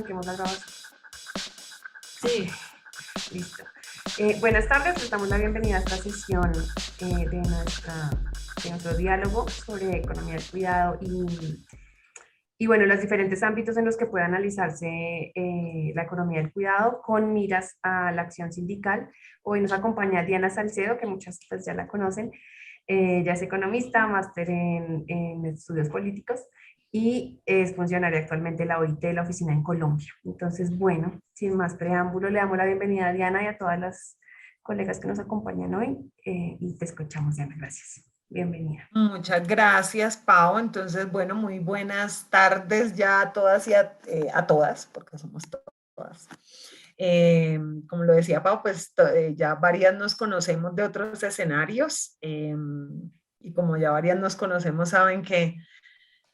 arranquemos la grabación. Sí, listo. Buenas tardes, les damos la bienvenida a esta sesión de nuestro diálogo sobre economía del cuidado y bueno, los diferentes ámbitos en los que puede analizarse la economía del cuidado con miras a la acción sindical. Hoy nos acompaña Diana Salcedo, que muchas pues, ya la conocen. Ella es economista, máster en estudios políticos y es funcionaria actualmente de la OIT, la oficina en Colombia. Entonces, bueno, sin más preámbulo, le damos la bienvenida a Diana y a todas las colegas que nos acompañan hoy y te escuchamos, Diana. Gracias. Bienvenida. Muchas gracias, Pau. Entonces, bueno, muy buenas tardes ya a todas y a todas, porque somos todas. Como lo decía Pau, pues ya varias nos conocemos de otros escenarios y como ya varias nos conocemos, saben que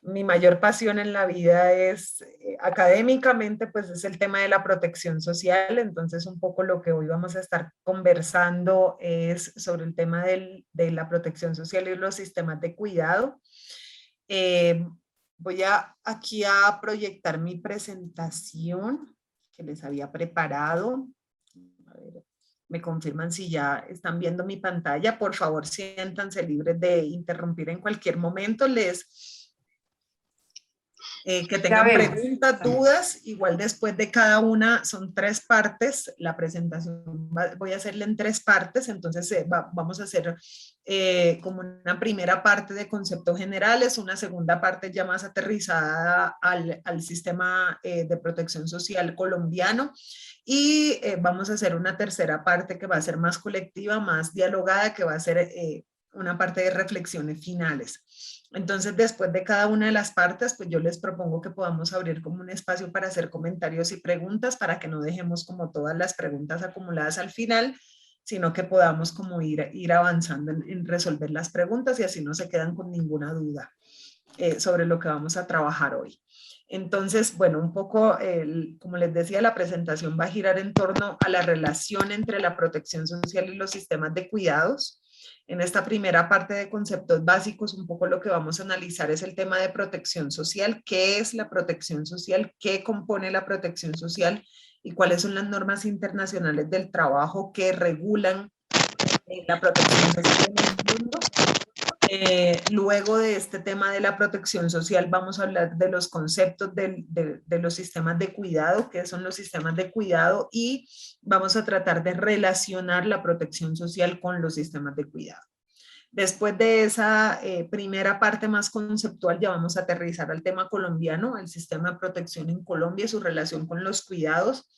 mi mayor pasión en la vida es, académicamente, pues es el tema de la protección social. Entonces, un poco lo que hoy vamos a estar conversando es sobre el tema de la protección social y los sistemas de cuidado. Eh, Voy aquí a proyectar mi presentación que les había preparado. A ver, me confirman si ya están viendo mi pantalla. Por favor, siéntanse libres de interrumpir en cualquier momento. Que tengan preguntas, dudas, igual después de cada una, son 3 partes, la presentación voy a hacerla en 3 partes, entonces vamos a hacer como una primera parte de conceptos generales, una segunda parte ya más aterrizada al sistema de protección social colombiano y vamos a hacer una tercera parte que va a ser más colectiva, más dialogada, que va a ser una parte de reflexiones finales. Entonces, después de cada una de las partes, pues yo les propongo que podamos abrir como un espacio para hacer comentarios y preguntas, para que no dejemos como todas las preguntas acumuladas al final, sino que podamos como ir avanzando en resolver las preguntas y así no se quedan con ninguna duda sobre lo que vamos a trabajar hoy. Entonces, bueno, un poco, como les decía, la presentación va a girar en torno a la relación entre la protección social y los sistemas de cuidados. En esta primera parte de conceptos básicos, un poco lo que vamos a analizar es el tema de protección social. ¿Qué es la protección social? ¿Qué compone la protección social? ¿Y cuáles son las normas internacionales del trabajo que regulan la protección social en el mundo? Luego de este tema de la protección social, vamos a hablar de los conceptos de los sistemas de cuidado, qué son los sistemas de cuidado, y vamos a tratar de relacionar la protección social con los sistemas de cuidado. Después de esa primera parte más conceptual, ya vamos a aterrizar al tema colombiano, el sistema de protección en Colombia y su relación con los cuidados.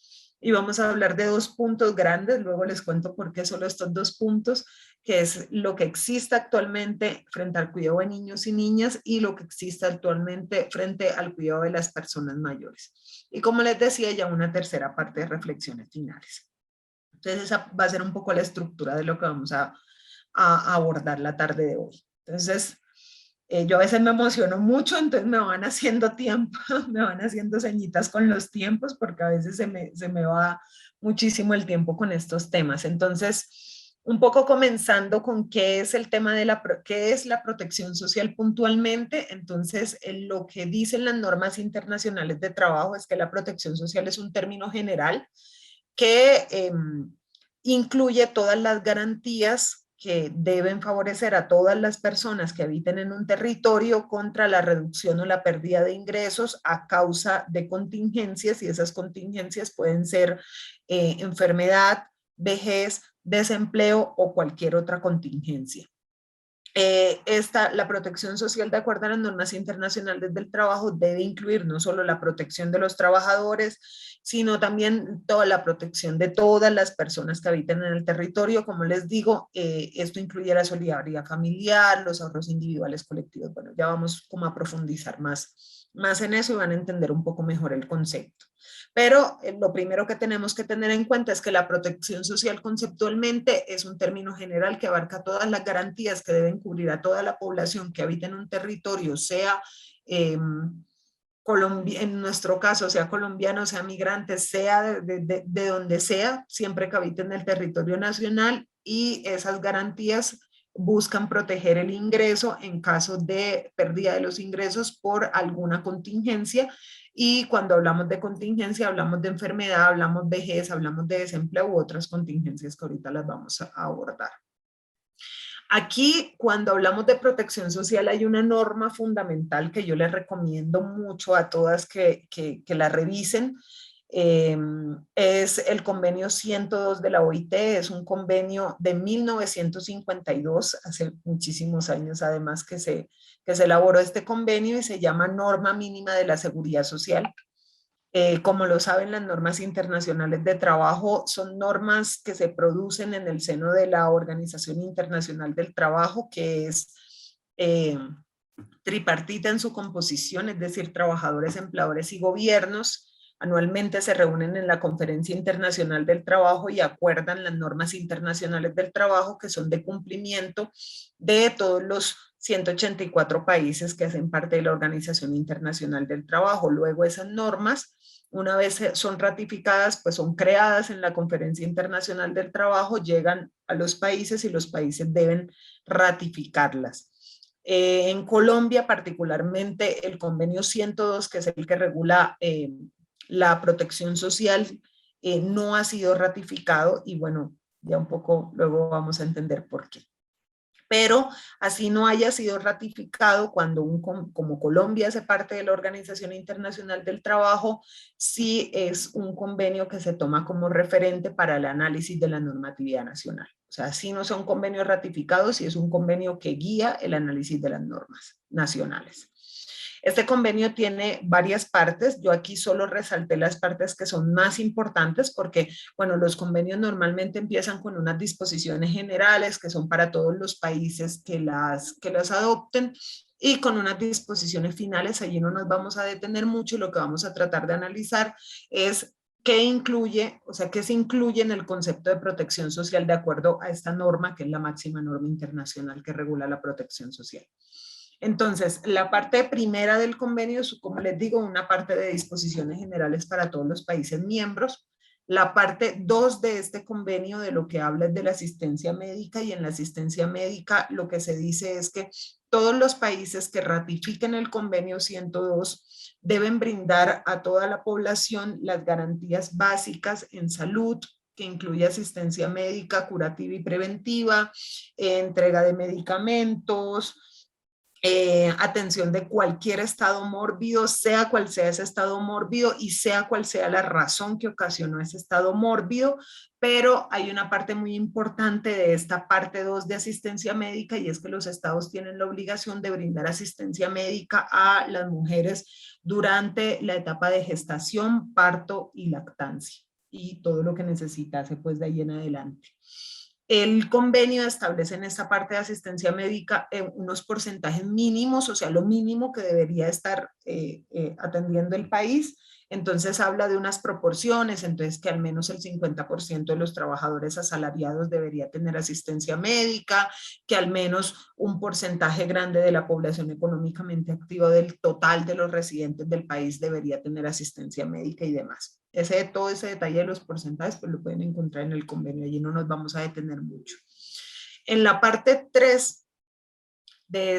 Y vamos a hablar de 2 puntos grandes, luego les cuento por qué solo estos 2 puntos, que es lo que existe actualmente frente al cuidado de niños y niñas y lo que existe actualmente frente al cuidado de las personas mayores. Y como les decía, ya una tercera parte de reflexiones finales. Entonces esa va a ser un poco la estructura de lo que vamos a abordar la tarde de hoy. Entonces, yo a veces me emociono mucho, entonces me van haciendo tiempo, me van haciendo señitas con los tiempos, porque a veces se me va muchísimo el tiempo con estos temas. Entonces, un poco comenzando con qué es el tema de qué es la protección social puntualmente. Entonces, lo que dicen las normas internacionales de trabajo es que la protección social es un término general que incluye todas las garantías que deben favorecer a todas las personas que habiten en un territorio contra la reducción o la pérdida de ingresos a causa de contingencias, y esas contingencias pueden ser enfermedad, vejez, desempleo o cualquier otra contingencia. La protección social, de acuerdo a las normas internacionales del trabajo, debe incluir no solo la protección de los trabajadores, sino también toda la protección de todas las personas que habiten en el territorio. Como les digo, esto incluye la solidaridad familiar, los ahorros individuales colectivos. Bueno, ya vamos como a profundizar más en eso y van a entender un poco mejor el concepto. Pero lo primero que tenemos que tener en cuenta es que la protección social conceptualmente es un término general que abarca todas las garantías que deben cubrir a toda la población que habita en un territorio, sea en nuestro caso, sea colombiano, sea migrante, sea de donde sea, siempre que habite en el territorio nacional, y esas garantías buscan proteger el ingreso en caso de pérdida de los ingresos por alguna contingencia. Y cuando hablamos de contingencia, hablamos de enfermedad, hablamos de vejez, hablamos de desempleo u otras contingencias que ahorita las vamos a abordar. Aquí, cuando hablamos de protección social, hay una norma fundamental que yo les recomiendo mucho a todas que la revisen. Es el convenio 102 de la OIT, es un convenio de 1952, hace muchísimos años además que se elaboró este convenio, y se llama Norma Mínima de la Seguridad Social. Como lo saben, las normas internacionales de trabajo son normas que se producen en el seno de la Organización Internacional del Trabajo, que es tripartita en su composición, es decir, trabajadores, empleadores y gobiernos. Anualmente se reúnen en la Conferencia Internacional del Trabajo y acuerdan las normas internacionales del trabajo, que son de cumplimiento de todos los 184 países que hacen parte de la Organización Internacional del Trabajo. Luego esas normas, una vez son ratificadas, pues son creadas en la Conferencia Internacional del Trabajo, llegan a los países y los países deben ratificarlas. En Colombia, particularmente, el convenio 102, que es el que regula la protección social, no ha sido ratificado, y bueno, ya un poco luego vamos a entender por qué. Pero así no haya sido ratificado, cuando como Colombia hace parte de la Organización Internacional del Trabajo, sí es un convenio que se toma como referente para el análisis de la normatividad nacional. O sea, sí no son convenios ratificados, sí es un convenio que guía el análisis de las normas nacionales. Este convenio tiene varias partes. Yo aquí solo resalté las partes que son más importantes porque, bueno, los convenios normalmente empiezan con unas disposiciones generales que son para todos los países que las adopten, y con unas disposiciones finales. Allí no nos vamos a detener mucho, y lo que vamos a tratar de analizar es qué incluye, o sea, qué se incluye en el concepto de protección social de acuerdo a esta norma, que es la máxima norma internacional que regula la protección social. Entonces, la parte primera del convenio es, como les digo, una parte de disposiciones generales para todos los países miembros. La parte 2 de este convenio de lo que habla es de la asistencia médica, y en la asistencia médica lo que se dice es que todos los países que ratifiquen el convenio 102 deben brindar a toda la población las garantías básicas en salud, que incluye asistencia médica, curativa y preventiva, entrega de medicamentos, atención de cualquier estado mórbido, sea cual sea ese estado mórbido y sea cual sea la razón que ocasionó ese estado mórbido. Pero hay una parte muy importante de esta parte 2 de asistencia médica, y es que los estados tienen la obligación de brindar asistencia médica a las mujeres durante la etapa de gestación, parto y lactancia, y todo lo que necesitase pues de ahí en adelante. El convenio establece en esta parte de asistencia médica unos porcentajes mínimos, o sea, lo mínimo que debería estar atendiendo el país. Entonces habla de unas proporciones, entonces que al menos el 50% de los trabajadores asalariados debería tener asistencia médica, que al menos un porcentaje grande de la población económicamente activa del total de los residentes del país debería tener asistencia médica y demás. Todo ese detalle de los porcentajes pues lo pueden encontrar en el convenio, allí no nos vamos a detener mucho. En la parte 3 de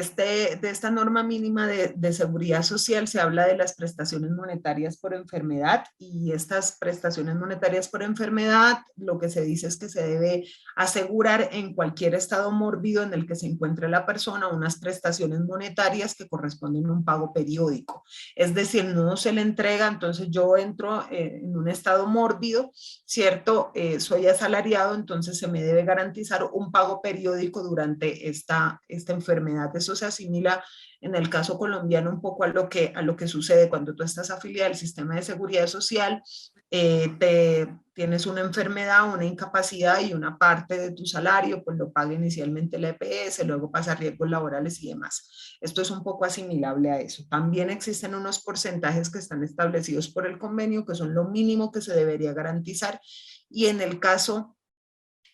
esta norma mínima de seguridad social se habla de las prestaciones monetarias por enfermedad, y estas prestaciones monetarias por enfermedad lo que se dice es que se debe asegurar en cualquier estado mórbido en el que se encuentre la persona unas prestaciones monetarias que corresponden a un pago periódico. Es decir, no se le entrega, entonces yo entro en un estado mórbido, ¿cierto? Soy asalariado, entonces se me debe garantizar un pago periódico durante esta enfermedad. Eso se asimila en el caso colombiano un poco a lo que sucede cuando tú estás afiliado al sistema de seguridad social, tienes una enfermedad, una incapacidad, y una parte de tu salario pues lo paga inicialmente la EPS, luego pasa a riesgos laborales y demás. Esto es un poco asimilable a eso. También existen unos porcentajes que están establecidos por el convenio, que son lo mínimo que se debería garantizar, y en el caso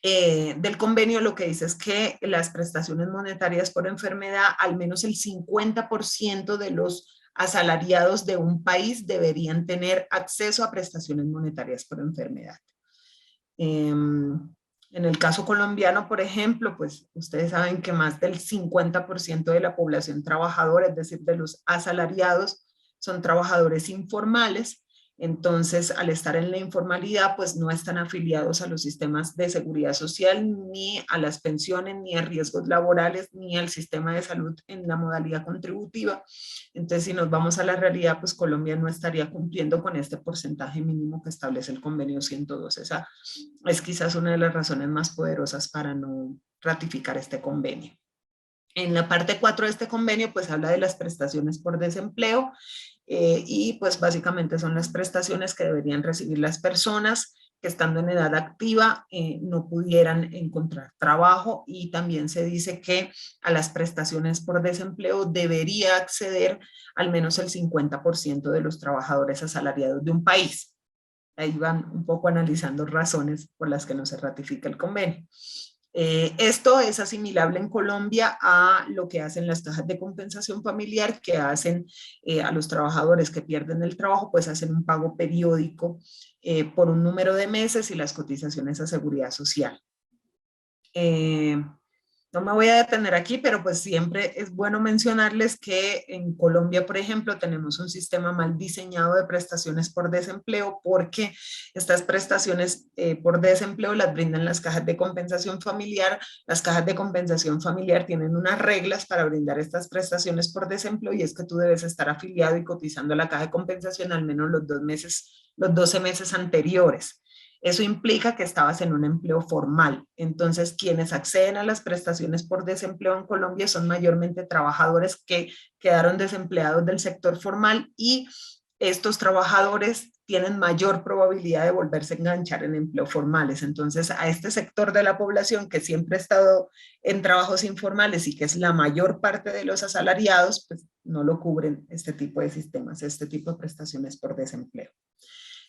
del convenio lo que dice es que las prestaciones monetarias por enfermedad, al menos el 50% de los asalariados de un país deberían tener acceso a prestaciones monetarias por enfermedad. En el caso colombiano, por ejemplo, pues ustedes saben que más del 50% de la población trabajadora, es decir, de los asalariados, son trabajadores informales. Entonces, al estar en la informalidad, pues no están afiliados a los sistemas de seguridad social, ni a las pensiones, ni a riesgos laborales, ni al sistema de salud en la modalidad contributiva. Entonces, si nos vamos a la realidad, pues Colombia no estaría cumpliendo con este porcentaje mínimo que establece el convenio 102. Esa es quizás una de las razones más poderosas para no ratificar este convenio. En la parte 4 de este convenio, pues habla de las prestaciones por desempleo y pues básicamente son las prestaciones que deberían recibir las personas que estando en edad activa no pudieran encontrar trabajo, y también se dice que a las prestaciones por desempleo debería acceder al menos el 50% de los trabajadores asalariados de un país. Ahí van un poco analizando razones por las que no se ratifica el convenio. Esto es asimilable en Colombia a lo que hacen las cajas de compensación familiar, que hacen a los trabajadores que pierden el trabajo, pues hacen un pago periódico por un número de meses y las cotizaciones a seguridad social. No me voy a detener aquí, pero pues siempre es bueno mencionarles que en Colombia, por ejemplo, tenemos un sistema mal diseñado de prestaciones por desempleo, porque estas prestaciones por desempleo las brindan las cajas de compensación familiar. Las cajas de compensación familiar tienen unas reglas para brindar estas prestaciones por desempleo, y es que tú debes estar afiliado y cotizando a la caja de compensación al menos los 12 meses anteriores. Eso implica que estabas en un empleo formal. Entonces, quienes acceden a las prestaciones por desempleo en Colombia son mayormente trabajadores que quedaron desempleados del sector formal, y estos trabajadores tienen mayor probabilidad de volverse a enganchar en empleos formales. Entonces, a este sector de la población que siempre ha estado en trabajos informales y que es la mayor parte de los asalariados, pues no lo cubren este tipo de sistemas, este tipo de prestaciones por desempleo.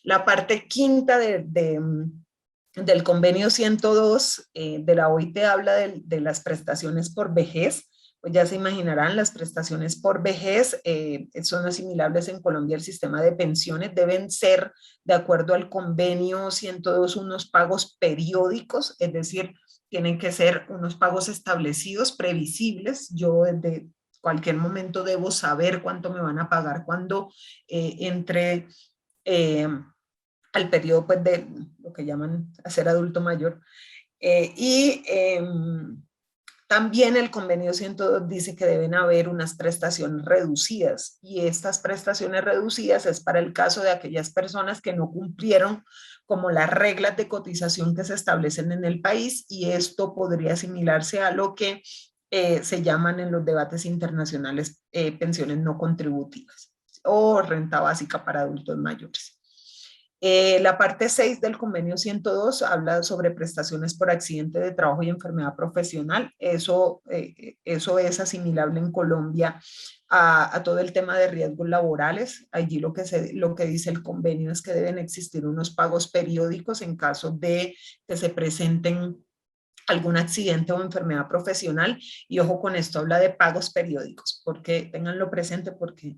La parte quinta del convenio 102 de la OIT habla de las prestaciones por vejez. Pues ya se imaginarán, las prestaciones por vejez son asimilables en Colombia al sistema de pensiones. Deben ser, de acuerdo al convenio 102, unos pagos periódicos, es decir, tienen que ser unos pagos establecidos, previsibles. Yo desde cualquier momento debo saber cuánto me van a pagar cuando entre al periodo pues, de lo que llaman ser adulto mayor. También el convenio 102 dice que deben haber unas prestaciones reducidas, y estas prestaciones reducidas es para el caso de aquellas personas que no cumplieron como las reglas de cotización que se establecen en el país, y esto podría asimilarse a lo que se llaman en los debates internacionales pensiones no contributivas o renta básica para adultos mayores. La parte 6 del convenio 102 habla sobre prestaciones por accidente de trabajo y enfermedad profesional. Eso es asimilable en Colombia a todo el tema de riesgos laborales. Allí lo que dice el convenio es que deben existir unos pagos periódicos en caso de que se presenten algún accidente o enfermedad profesional. Y ojo con esto, habla de pagos periódicos, porque tenganlo presente, porque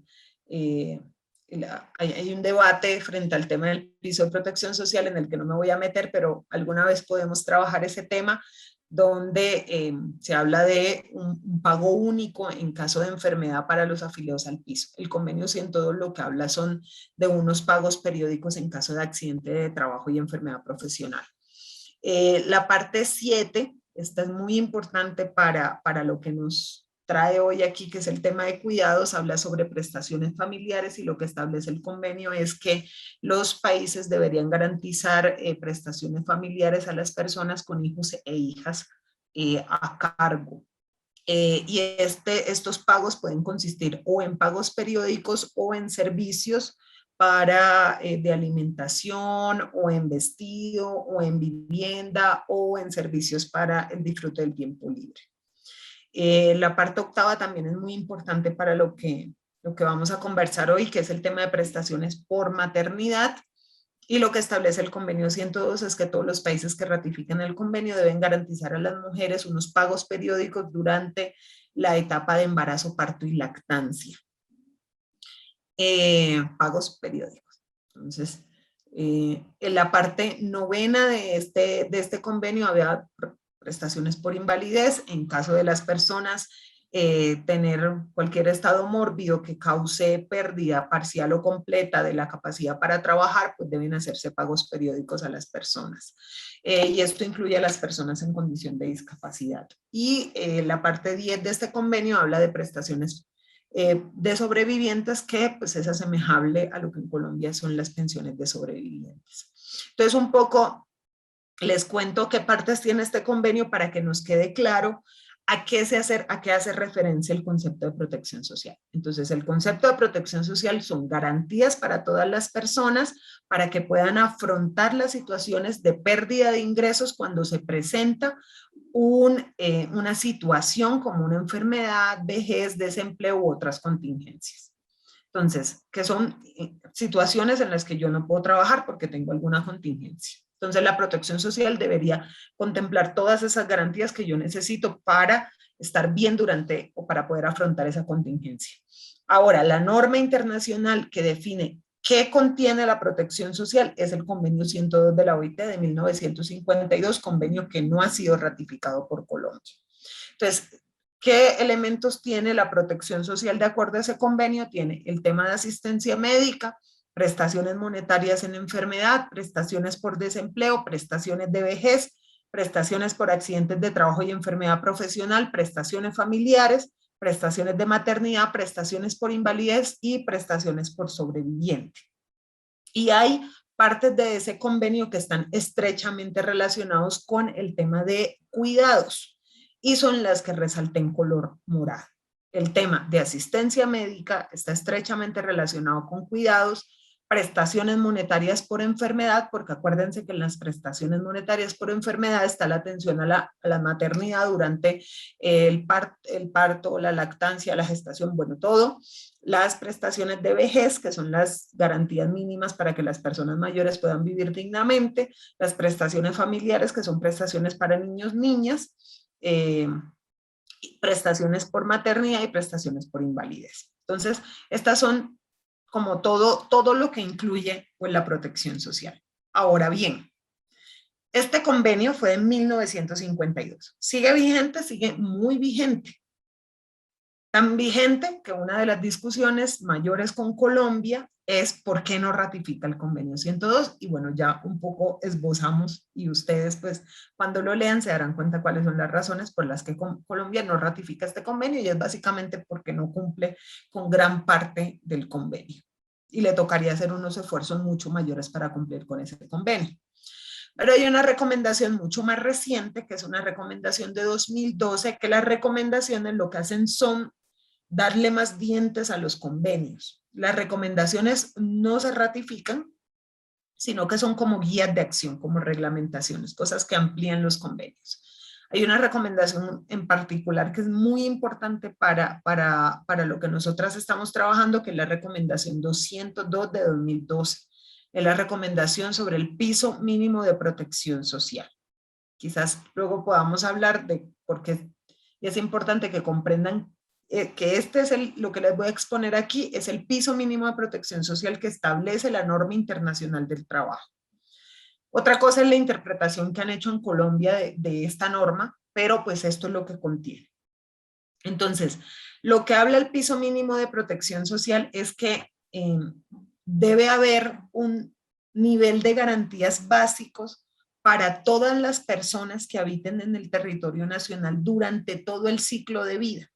hay un debate frente al tema del piso de protección social en el que no me voy a meter, pero alguna vez podemos trabajar ese tema, donde se habla de un pago único en caso de enfermedad para los afiliados al piso. El convenio 102 lo que habla son de unos pagos periódicos en caso de accidente de trabajo y enfermedad profesional. La parte 7, esta es muy importante para lo que nos trae hoy aquí, que es el tema de cuidados. Habla sobre prestaciones familiares, y lo que establece el convenio es que los países deberían garantizar prestaciones familiares a las personas con hijos e hijas a cargo. Y estos pagos pueden consistir o en pagos periódicos o en servicios de alimentación, o en vestido, o en vivienda, o en servicios para el disfrute del tiempo libre. La parte octava también es muy importante para lo que vamos a conversar hoy, que es el tema de prestaciones por maternidad. Y lo que establece el convenio 102 es que todos los países que ratifiquen el convenio deben garantizar a las mujeres unos pagos periódicos durante la etapa de embarazo, parto y lactancia. Pagos periódicos. Entonces, En la parte novena de este convenio había prestaciones por invalidez en caso de las personas tener cualquier estado mórbido que cause pérdida parcial o completa de la capacidad para trabajar, pues deben hacerse pagos periódicos a las personas. Y esto incluye a las personas en condición de discapacidad. Y la parte 10 de este convenio habla de prestaciones de sobrevivientes que pues es asemejable a lo que en Colombia son las pensiones de sobrevivientes. Entonces un poco les cuento qué partes tiene este convenio para que nos quede claro a qué hace referencia el concepto de protección social. Entonces, el concepto de protección social son garantías para todas las personas para que puedan afrontar las situaciones de pérdida de ingresos cuando se presenta una situación como una enfermedad, vejez, desempleo u otras contingencias. Entonces, que son situaciones en las que yo no puedo trabajar porque tengo alguna contingencia. Entonces, la protección social debería contemplar todas esas garantías que yo necesito para estar bien durante o para poder afrontar esa contingencia. Ahora, la norma internacional que define qué contiene la protección social es el convenio 102 de la OIT de 1952, convenio que no ha sido ratificado por Colombia. Entonces, ¿qué elementos tiene la protección social de acuerdo a ese convenio? Tiene el tema de asistencia médica, prestaciones monetarias en enfermedad, prestaciones por desempleo, prestaciones de vejez, prestaciones por accidentes de trabajo y enfermedad profesional, prestaciones familiares, prestaciones de maternidad, prestaciones por invalidez y prestaciones por sobreviviente. Y hay partes de ese convenio que están estrechamente relacionados con el tema de cuidados y son las que resalté en color morado. El tema de asistencia médica está estrechamente relacionado con cuidados, prestaciones monetarias por enfermedad, porque acuérdense que en las prestaciones monetarias por enfermedad está la atención a la maternidad durante el parto, la lactancia, la gestación, bueno, todo. Las prestaciones de vejez, que son las garantías mínimas para que las personas mayores puedan vivir dignamente, las prestaciones familiares, que son prestaciones para niños, niñas, prestaciones por maternidad y prestaciones por invalidez. Entonces, estas son como todo lo que incluye pues, la protección social. Ahora bien, este convenio fue en 1952. ¿Sigue vigente? Sigue muy vigente. Tan vigente que una de las discusiones mayores con Colombia es por qué no ratifica el convenio 102 y bueno, ya un poco esbozamos y ustedes pues cuando lo lean se darán cuenta cuáles son las razones por las que Colombia no ratifica este convenio y es básicamente porque no cumple con gran parte del convenio y le tocaría hacer unos esfuerzos mucho mayores para cumplir con ese convenio. Pero hay una recomendación mucho más reciente, que es una recomendación de 2012, que las recomendaciones lo que hacen son darle más dientes a los convenios. Las recomendaciones no se ratifican, sino que son como guías de acción, como reglamentaciones, cosas que amplían los convenios. Hay una recomendación en particular que es muy importante para lo que nosotras estamos trabajando, que es la recomendación 202 de 2012. Es la recomendación sobre el piso mínimo de protección social. Quizás luego podamos hablar de por qué es importante que comprendan que este es lo que les voy a exponer aquí, es el piso mínimo de protección social que establece la norma internacional del trabajo. Otra cosa es la interpretación que han hecho en Colombia de esta norma, pero pues esto es lo que contiene. Entonces, lo que habla el piso mínimo de protección social es que debe haber un nivel de garantías básicos para todas las personas que habiten en el territorio nacional durante todo el ciclo de vida.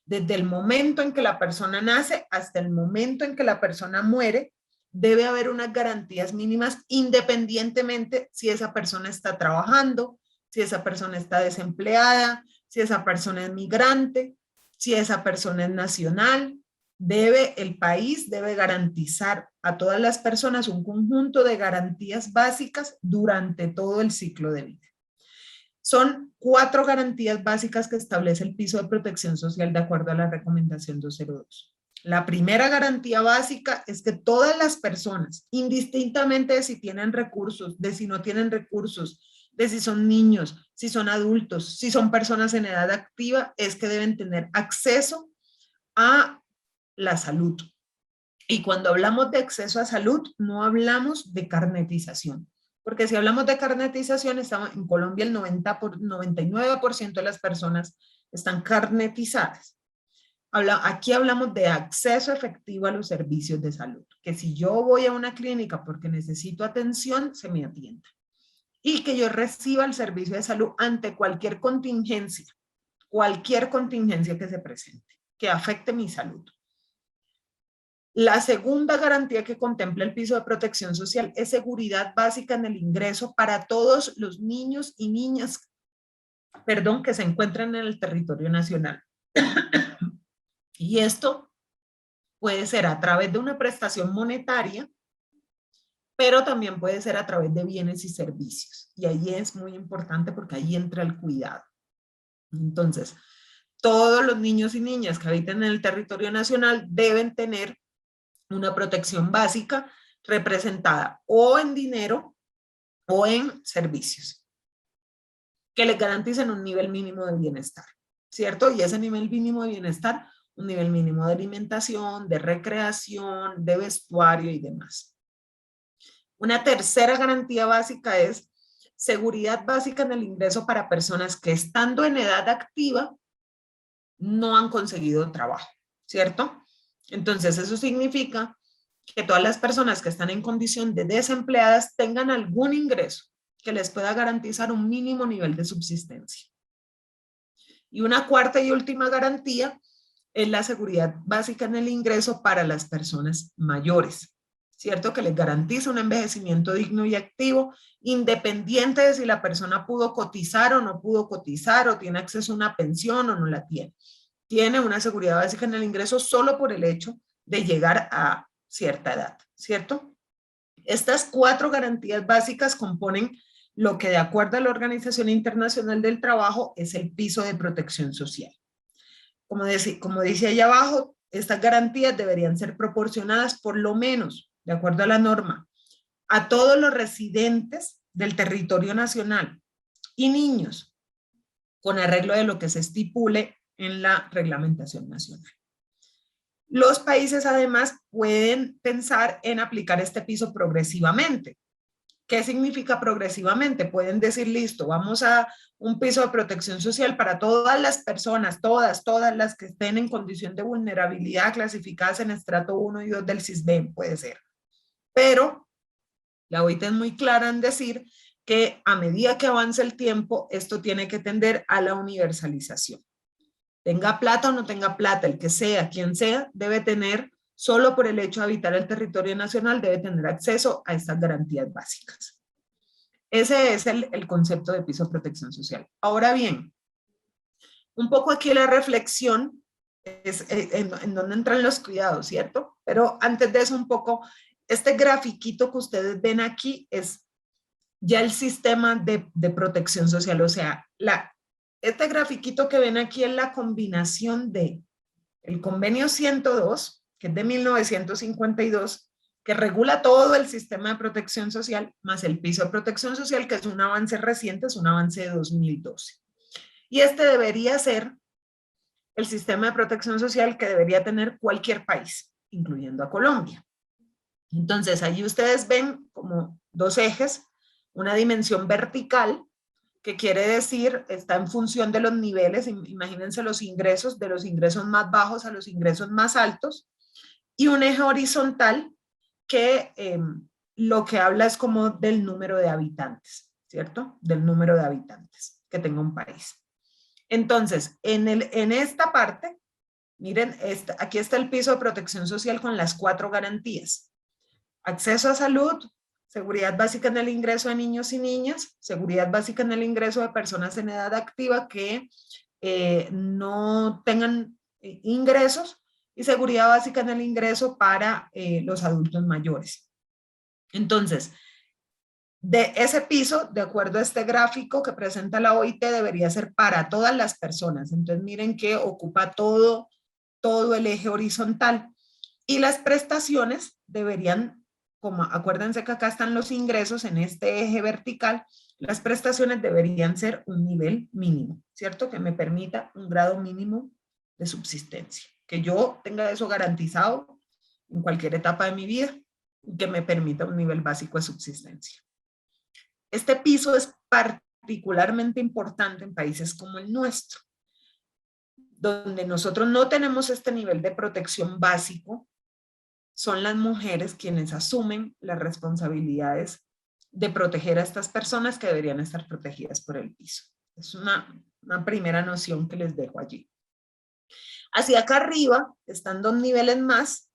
Desde el momento en que la persona nace hasta el momento en que la persona muere, debe haber unas garantías mínimas independientemente si esa persona está trabajando, si esa persona está desempleada, si esa persona es migrante, si esa persona es nacional. El país debe garantizar a todas las personas un conjunto de garantías básicas durante todo el ciclo de vida. Son 4 garantías básicas que establece el piso de protección social de acuerdo a la recomendación 202. La primera garantía básica es que todas las personas, indistintamente de si tienen recursos, de si no tienen recursos, de si son niños, si son adultos, si son personas en edad activa, es que deben tener acceso a la salud. Y cuando hablamos de acceso a salud, no hablamos de carnetización. Porque si hablamos de carnetización, estamos, en Colombia el 99% de las personas están carnetizadas. Aquí hablamos de acceso efectivo a los servicios de salud. Que si yo voy a una clínica porque necesito atención, se me atienda. Y que yo reciba el servicio de salud ante cualquier contingencia que se presente, que afecte mi salud. La segunda garantía que contempla el piso de protección social es seguridad básica en el ingreso para todos los niños y niñas, que se encuentran en el territorio nacional. Y esto puede ser a través de una prestación monetaria, pero también puede ser a través de bienes y servicios. Y ahí es muy importante porque ahí entra el cuidado. Entonces, todos los niños y niñas que habitan en el territorio nacional deben tener una protección básica representada o en dinero o en servicios que les garanticen un nivel mínimo de bienestar, ¿cierto? Y ese nivel mínimo de bienestar, un nivel mínimo de alimentación, de recreación, de vestuario y demás. Una tercera garantía básica es seguridad básica en el ingreso para personas que estando en edad activa no han conseguido trabajo, ¿cierto? Entonces eso significa que todas las personas que están en condición de desempleadas tengan algún ingreso que les pueda garantizar un mínimo nivel de subsistencia. Y una cuarta y última garantía es la seguridad básica en el ingreso para las personas mayores, ¿cierto? Que les garantiza un envejecimiento digno y activo, independiente de si la persona pudo cotizar o no pudo cotizar, o tiene acceso a una pensión o no la tiene. Tiene una seguridad básica en el ingreso solo por el hecho de llegar a cierta edad, ¿cierto? Estas 4 garantías básicas componen lo que de acuerdo a la Organización Internacional del Trabajo es el piso de protección social. Como dice ahí abajo, estas garantías deberían ser proporcionadas por lo menos, de acuerdo a la norma, a todos los residentes del territorio nacional y niños, con arreglo de lo que se estipule en la reglamentación nacional. Los países además pueden pensar en aplicar este piso progresivamente. ¿Qué significa progresivamente? Pueden decir, listo, vamos a un piso de protección social para todas las personas, todas las que estén en condición de vulnerabilidad clasificadas en estrato 1 y 2 del CISBEN, puede ser. Pero la OIT es muy clara en decir que a medida que avance el tiempo, esto tiene que tender a la universalización. Tenga plata o no tenga plata, el que sea, quien sea, debe tener, solo por el hecho de habitar el territorio nacional, debe tener acceso a estas garantías básicas. Ese es el concepto de piso de protección social. Ahora bien, un poco aquí la reflexión es en dónde entran los cuidados, ¿cierto? Pero antes de eso un poco, este grafiquito que ustedes ven aquí es ya el sistema de protección social, o sea, este grafiquito que ven aquí es la combinación de el convenio 102, que es de 1952, que regula todo el sistema de protección social, más el piso de protección social, que es un avance reciente, es un avance de 2012. Y este debería ser el sistema de protección social que debería tener cualquier país, incluyendo a Colombia. Entonces, ahí ustedes ven como 2 ejes, una dimensión vertical, que quiere decir, está en función de los niveles, imagínense los ingresos, de los ingresos más bajos a los ingresos más altos, y un eje horizontal que lo que habla es como del número de habitantes, ¿cierto? Del número de habitantes que tenga un país. Entonces, en esta parte, miren, aquí está el piso de protección social con las 4 garantías. Acceso a salud, seguridad básica en el ingreso de niños y niñas, seguridad básica en el ingreso de personas en edad activa que no tengan ingresos, y seguridad básica en el ingreso para los adultos mayores. Entonces, de ese piso, de acuerdo a este gráfico que presenta la OIT, debería ser para todas las personas. Entonces, miren que ocupa todo el eje horizontal. Y las prestaciones deberían, como acuérdense que acá están los ingresos en este eje vertical, las prestaciones deberían ser un nivel mínimo, ¿cierto? Que me permita un grado mínimo de subsistencia. Que yo tenga eso garantizado en cualquier etapa de mi vida y que me permita un nivel básico de subsistencia. Este piso es particularmente importante en países como el nuestro, donde nosotros no tenemos este nivel de protección básico. Son las mujeres quienes asumen las responsabilidades de proteger a estas personas que deberían estar protegidas por el piso. Es una primera noción que les dejo allí. Hacia acá arriba están dos niveles más.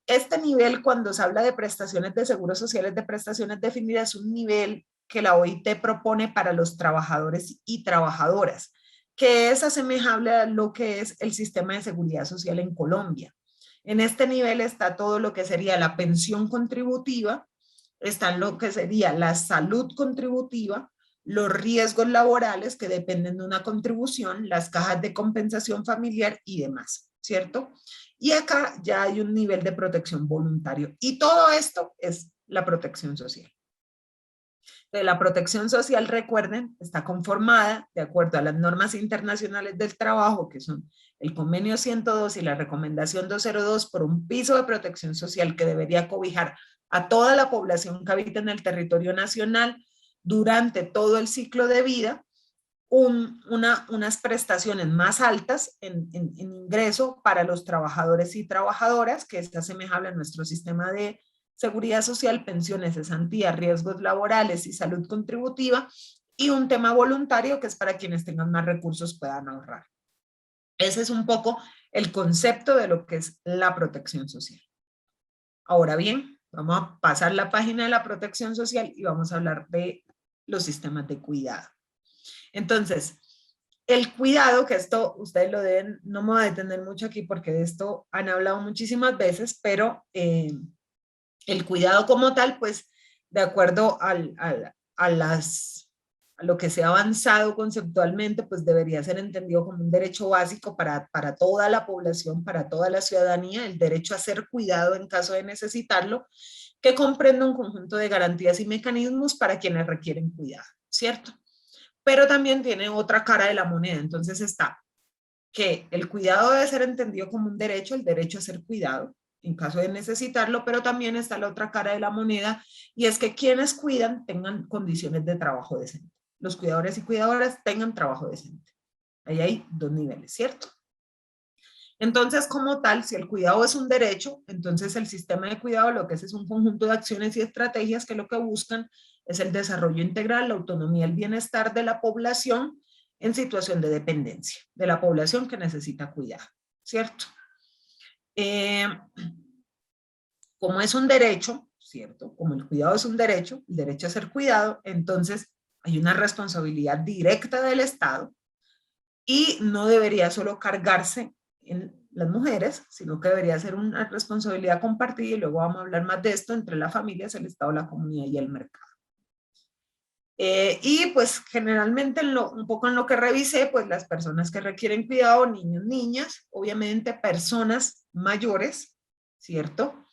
Este nivel, cuando se habla de prestaciones de seguros sociales, de prestaciones definidas, es un nivel que la OIT propone para los trabajadores y trabajadoras, que es asemejable a lo que es el sistema de seguridad social en Colombia. En este nivel está todo lo que sería la pensión contributiva, está lo que sería la salud contributiva, los riesgos laborales que dependen de una contribución, las cajas de compensación familiar y demás, ¿cierto? Y acá ya hay un nivel de protección voluntario. Y todo esto es la protección social. Entonces, la protección social, recuerden, está conformada de acuerdo a las normas internacionales del trabajo, que son el convenio 102 y la recomendación 202, por un piso de protección social que debería cobijar a toda la población que habita en el territorio nacional durante todo el ciclo de vida, unas prestaciones más altas en ingreso para los trabajadores y trabajadoras, que es asemejable a nuestro sistema de seguridad social, pensiones, cesantía, riesgos laborales y salud contributiva, y un tema voluntario que es para quienes tengan más recursos puedan ahorrar. Ese es un poco el concepto de lo que es la protección social. Ahora bien, vamos a pasar la página de la protección social y vamos a hablar de los sistemas de cuidado. Entonces, el cuidado, que esto ustedes lo deben, no me voy a detener mucho aquí porque de esto han hablado muchísimas veces, pero el cuidado como tal, pues de acuerdo a lo que se ha avanzado conceptualmente, pues debería ser entendido como un derecho básico para toda la población, para toda la ciudadanía, el derecho a ser cuidado en caso de necesitarlo, que comprenda un conjunto de garantías y mecanismos para quienes requieren cuidado, ¿cierto? Pero también tiene otra cara de la moneda. Entonces está que el cuidado debe ser entendido como un derecho, el derecho a ser cuidado en caso de necesitarlo, pero también está la otra cara de la moneda, y es que quienes cuidan tengan condiciones de trabajo decente. Los cuidadores y cuidadoras tengan trabajo decente. Ahí hay dos niveles, ¿cierto? Entonces, como tal, si el cuidado es un derecho, entonces el sistema de cuidado lo que es un conjunto de acciones y estrategias que lo que buscan es el desarrollo integral, la autonomía, el bienestar de la población en situación de dependencia, de la población que necesita cuidado, ¿cierto? Como es un derecho, ¿cierto? Como el cuidado es un derecho, el derecho a ser cuidado, entonces hay una responsabilidad directa del Estado y no debería solo cargarse en las mujeres, sino que debería ser una responsabilidad compartida, y luego vamos a hablar más de esto, entre las familias, el Estado, la comunidad y el mercado. Y pues generalmente un poco en lo que revisé, pues las personas que requieren cuidado, niños, niñas, obviamente personas mayores, ¿cierto?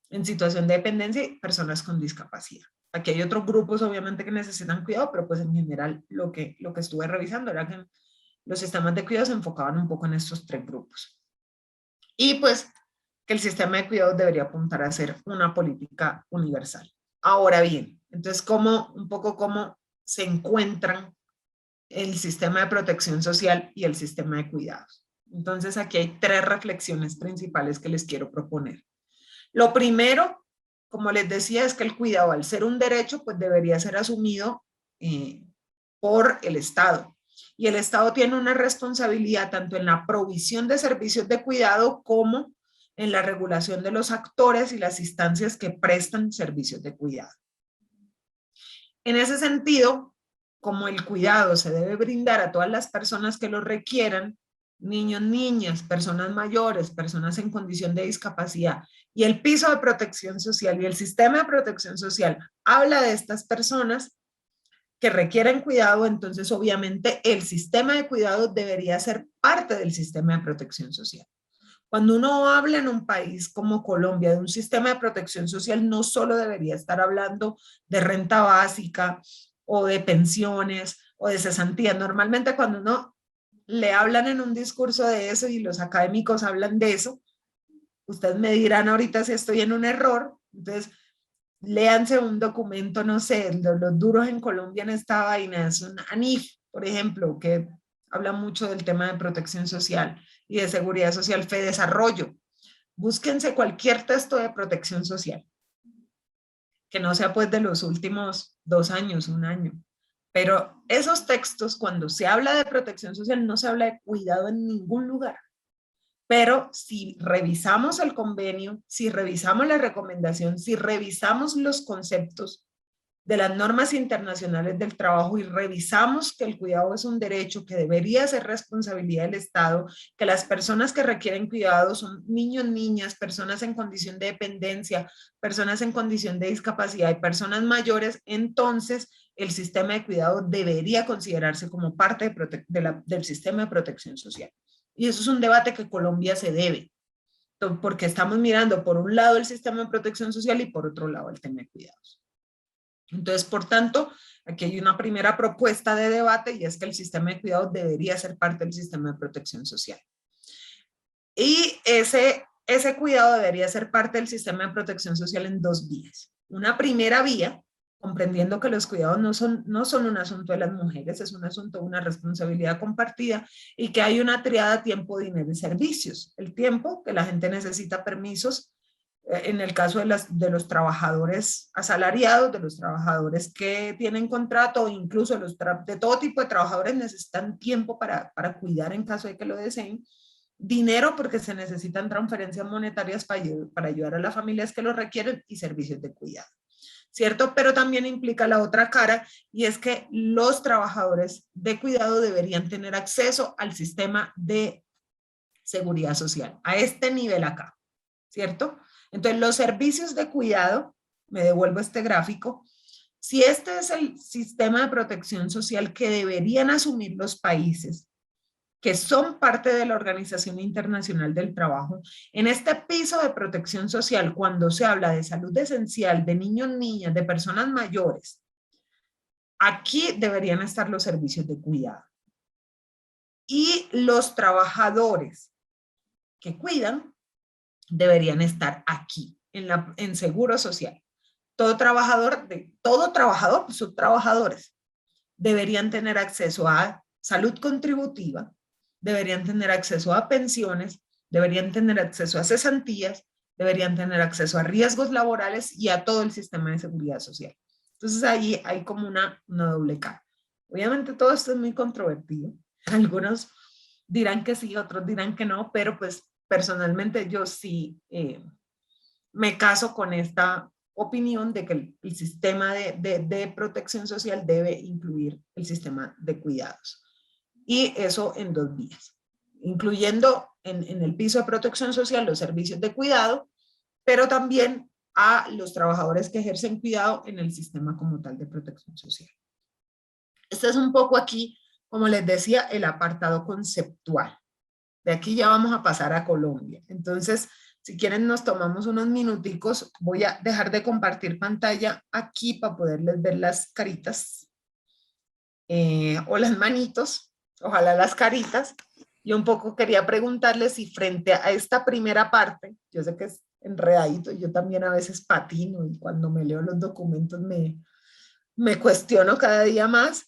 En situación de dependencia y personas con discapacidad. Aquí hay otros grupos obviamente que necesitan cuidado, pero pues en general lo que estuve revisando era que los sistemas de cuidado se enfocaban un poco en estos tres grupos. Y pues que el sistema de cuidado debería apuntar a ser una política universal. Ahora bien, entonces un poco cómo se encuentran el sistema de protección social y el sistema de cuidados. Entonces aquí hay tres reflexiones principales que les quiero proponer. Lo primero, como les decía, es que el cuidado, al ser un derecho, pues debería ser asumido por el Estado. Y el Estado tiene una responsabilidad tanto en la provisión de servicios de cuidado como en la regulación de los actores y las instancias que prestan servicios de cuidado. En ese sentido, como el cuidado se debe brindar a todas las personas que lo requieran, niños, niñas, personas mayores, personas en condición de discapacidad, y el piso de protección social y el sistema de protección social habla de estas personas que requieren cuidado, entonces obviamente el sistema de cuidado debería ser parte del sistema de protección social. Cuando uno habla en un país como Colombia de un sistema de protección social, no solo debería estar hablando de renta básica o de pensiones o de cesantía. Normalmente cuando uno le hablan en un discurso de eso y los académicos hablan de eso, Ustedes me dirán ahorita si estoy en un error, entonces léanse un documento, no sé, los duros en Colombia en esta vaina, es un ANIF, por ejemplo, que habla mucho del tema de protección social y de seguridad social, FEDesarrollo. Búsquense cualquier texto de protección social, que no sea pues de los últimos 2 años, un año. Pero esos textos, cuando se habla de protección social, no se habla de cuidado en ningún lugar. Pero si revisamos el convenio, si revisamos la recomendación, si revisamos los conceptos de las normas internacionales del trabajo y revisamos que el cuidado es un derecho que debería ser responsabilidad del Estado, que las personas que requieren cuidado son niños, niñas, personas en condición de dependencia, personas en condición de discapacidad y personas mayores, entonces el sistema de cuidado debería considerarse como parte del sistema de protección social. Y eso es un debate que Colombia se debe, porque estamos mirando por un lado el sistema de protección social y por otro lado el tema de cuidados. Entonces, por tanto, aquí hay una primera propuesta de debate y es que el sistema de cuidados debería ser parte del sistema de protección social. Y ese cuidado debería ser parte del sistema de protección social en 2 vías. Una primera vía, comprendiendo que los cuidados no son un asunto de las mujeres, es un asunto de una responsabilidad compartida y que hay una triada tiempo, dinero y servicios. El tiempo, que la gente necesita permisos, en el caso de los trabajadores asalariados, de los trabajadores que tienen contrato, o incluso de todo tipo de trabajadores necesitan tiempo para cuidar en caso de que lo deseen. Dinero, porque se necesitan transferencias monetarias para ayudar a las familias que lo requieren, y servicios de cuidado, ¿cierto? Pero también implica la otra cara, y es que los trabajadores de cuidado deberían tener acceso al sistema de seguridad social, a este nivel acá, ¿cierto? Entonces, los servicios de cuidado, me devuelvo este gráfico, si este es el sistema de protección social que deberían asumir los países que son parte de la Organización Internacional del Trabajo, en este piso de protección social, cuando se habla de salud esencial, de niños, niñas, de personas mayores, aquí deberían estar los servicios de cuidado. Y los trabajadores que cuidan deberían estar aquí, en seguro social. Todo trabajador, pues son trabajadores, deberían tener acceso a salud contributiva, deberían tener acceso a pensiones, deberían tener acceso a cesantías, deberían tener acceso a riesgos laborales y a todo el sistema de seguridad social. Entonces ahí hay como una doble cara. Obviamente todo esto es muy controvertido. Algunos dirán que sí, otros dirán que no, pero pues personalmente yo sí me caso con esta opinión de que el sistema de protección social debe incluir el sistema de cuidados. Y eso en 2 vías, incluyendo en el piso de protección social los servicios de cuidado, pero también a los trabajadores que ejercen cuidado en el sistema como tal de protección social. Este es un poco aquí, como les decía, el apartado conceptual. De aquí ya vamos a pasar a Colombia. Entonces, si quieren nos tomamos unos minuticos. Voy a dejar de compartir pantalla aquí para poderles ver las caritas o las manitos, ojalá las caritas. Y un poco quería preguntarles si frente a esta primera parte, yo sé que es enredadito, yo también a veces patino y cuando me leo los documentos me cuestiono cada día más.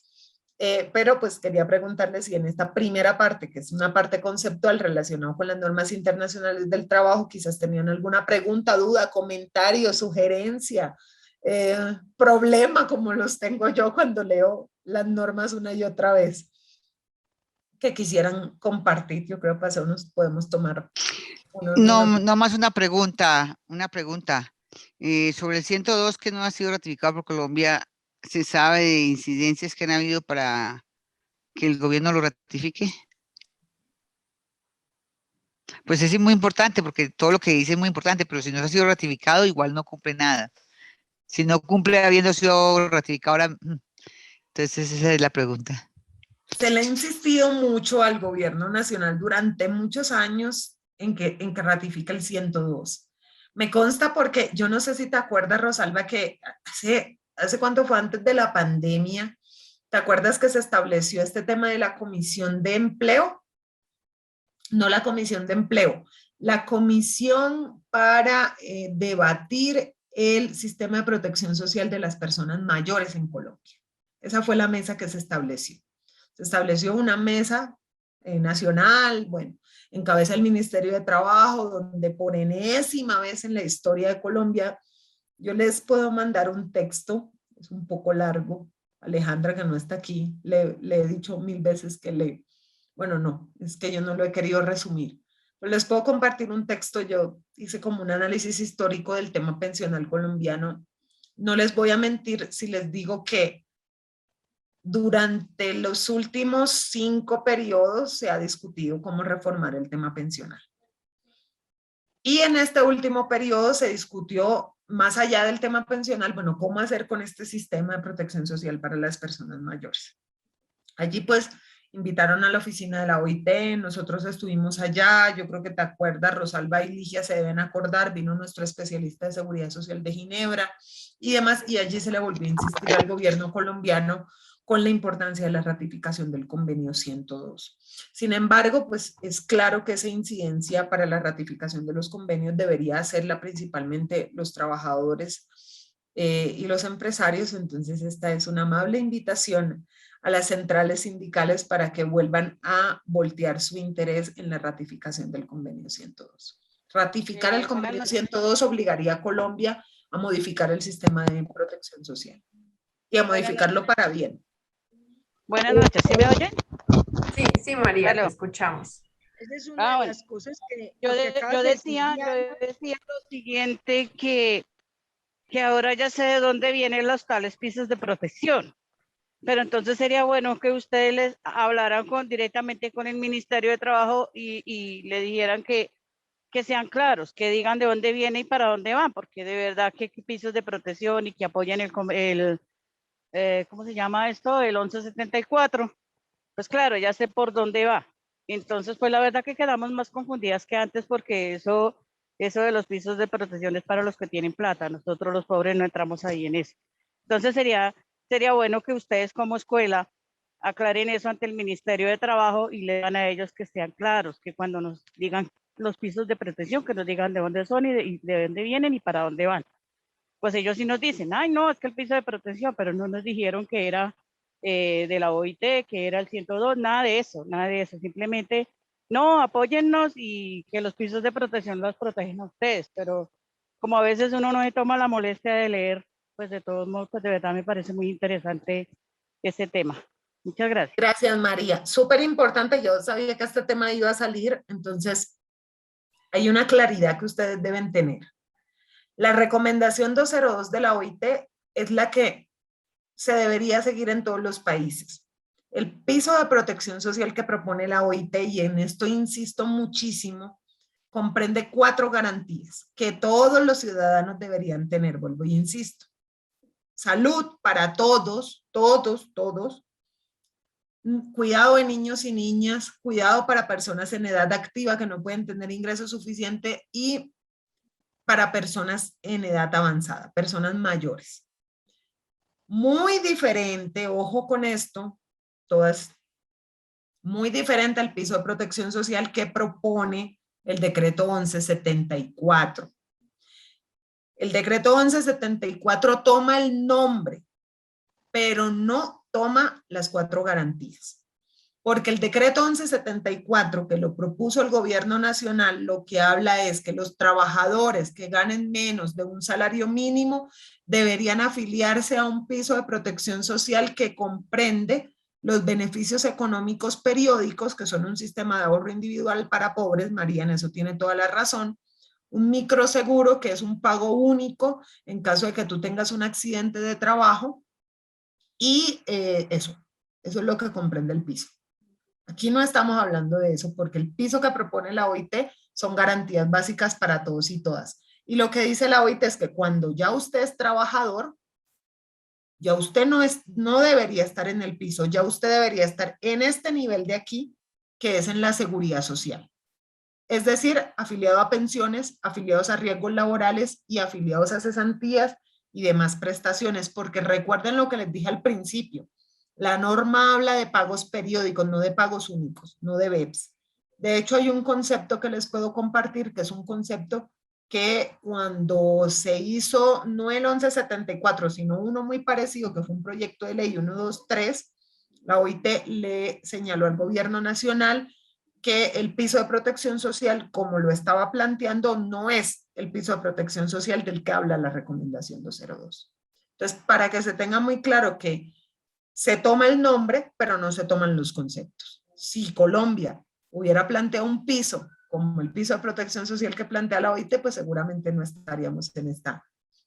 Pero pues quería preguntarles si en esta primera parte, que es una parte conceptual relacionada con las normas internacionales del trabajo, quizás tenían alguna pregunta, duda, comentario, sugerencia, problema, como los tengo yo cuando leo las normas una y otra vez, que quisieran compartir. Yo creo que para eso nos podemos tomar no más una pregunta, sobre el 102 que no ha sido ratificado por Colombia. ¿Se sabe de incidencias que han habido para que el gobierno lo ratifique? Pues es muy importante, porque todo lo que dice es muy importante, pero si no ha sido ratificado, igual no cumple nada. Si no cumple habiendo sido ratificado ahora, entonces esa es la pregunta. Se le ha insistido mucho al gobierno nacional durante muchos años en que ratifica el 102. Me consta porque yo no sé si te acuerdas, Rosalba, que hace cuánto fue antes de la pandemia, ¿te acuerdas que se estableció este tema de la comisión de empleo? No la comisión de empleo, la comisión para debatir el sistema de protección social de las personas mayores en Colombia. Esa fue la mesa que se estableció. Se estableció una mesa nacional, bueno, encabeza el Ministerio de Trabajo, donde por enésima vez en la historia de Colombia, yo les puedo mandar un texto, es un poco largo, Alejandra, que no está aquí, le he dicho 1000 veces que bueno, no, es que yo no lo he querido resumir. Pero les puedo compartir un texto, yo hice como un análisis histórico del tema pensional colombiano. No les voy a mentir si les digo que durante los últimos 5 periodos se ha discutido cómo reformar el tema pensional. Y en este último periodo se discutió, más allá del tema pensional, bueno, cómo hacer con este sistema de protección social para las personas mayores. Allí pues invitaron a la oficina de la OIT, nosotros estuvimos allá, yo creo que te acuerdas, Rosalba y Ligia se deben acordar, vino nuestro especialista de seguridad social de Ginebra y demás, y allí se le volvió a insistir al gobierno colombiano con la importancia de la ratificación del convenio 102. Sin embargo, pues es claro que esa incidencia para la ratificación de los convenios debería hacerla principalmente los trabajadores y los empresarios, entonces esta es una amable invitación a las centrales sindicales para que vuelvan a voltear su interés en la ratificación del convenio 102. Ratificar el convenio 102 obligaría a Colombia a modificar el sistema de protección social y a modificarlo para bien. Buenas noches, ¿sí me oyen? Sí, María, Aló. te escuchamos. Esa es una de las cosas que Yo decía lo siguiente, que ahora ya sé de dónde vienen los tales pisos de protección. Pero entonces sería bueno que ustedes les hablaran directamente con el Ministerio de Trabajo y le dijeran que sean claros, que digan de dónde viene y para dónde van, porque de verdad que pisos de protección y que apoyen ¿cómo se llama esto? El 1174. Pues claro, ya sé por dónde va. Entonces, pues la verdad que quedamos más confundidas que antes porque eso de los pisos de protección es para los que tienen plata. Nosotros los pobres no entramos ahí en eso. Entonces sería bueno que ustedes como escuela aclaren eso ante el Ministerio de Trabajo y le digan a ellos que sean claros, que cuando nos digan los pisos de protección, que nos digan de dónde son y de dónde vienen y para dónde van. Pues ellos sí nos dicen, ay no, es que el piso de protección, pero no nos dijeron que era de la OIT, que era el 102, nada de eso, simplemente no, apóyennos y que los pisos de protección los protegen a ustedes, pero como a veces uno no se toma la molestia de leer, pues de todos modos, pues de verdad me parece muy interesante ese tema. Muchas gracias. Gracias, María. Súper importante, yo sabía que este tema iba a salir, entonces hay una claridad que ustedes deben tener. La recomendación 202 de la OIT es la que se debería seguir en todos los países. El piso de protección social que propone la OIT, y en esto insisto muchísimo, comprende 4 garantías que todos los ciudadanos deberían tener, vuelvo y insisto. Salud para todos, todos. Cuidado de niños y niñas, cuidado para personas en edad activa que no pueden tener ingreso suficiente y para personas en edad avanzada, personas mayores. Muy diferente, ojo con esto, todas, muy diferente al piso de protección social que propone el decreto 1174. El decreto 1174 toma el nombre, pero no toma las 4 garantías. Porque el decreto 1174 que lo propuso el gobierno nacional, lo que habla es que los trabajadores que ganen menos de un salario mínimo deberían afiliarse a un piso de protección social que comprende los beneficios económicos periódicos, que son un sistema de ahorro individual para pobres, María en eso tiene toda la razón, un microseguro que es un pago único en caso de que tú tengas un accidente de trabajo y eso es lo que comprende el piso. Aquí no estamos hablando de eso porque el piso que propone la OIT son garantías básicas para todos y todas. Y lo que dice la OIT es que cuando ya usted es trabajador, ya usted no debería estar en el piso, ya usted debería estar en este nivel de aquí, que es en la seguridad social. Es decir, afiliado a pensiones, afiliados a riesgos laborales y afiliados a cesantías y demás prestaciones, porque recuerden lo que les dije al principio. La norma habla de pagos periódicos, no de pagos únicos, no de BEPS. De hecho, hay un concepto que les puedo compartir, que es un concepto que cuando se hizo, no el 1174, sino uno muy parecido, que fue un proyecto de ley 123, la OIT le señaló al gobierno nacional que el piso de protección social, como lo estaba planteando, no es el piso de protección social del que habla la recomendación 202. Entonces, para que se tenga muy claro que se toma el nombre, pero no se toman los conceptos. Si Colombia hubiera planteado un piso, como el piso de protección social que plantea la OIT, pues seguramente no estaríamos en esta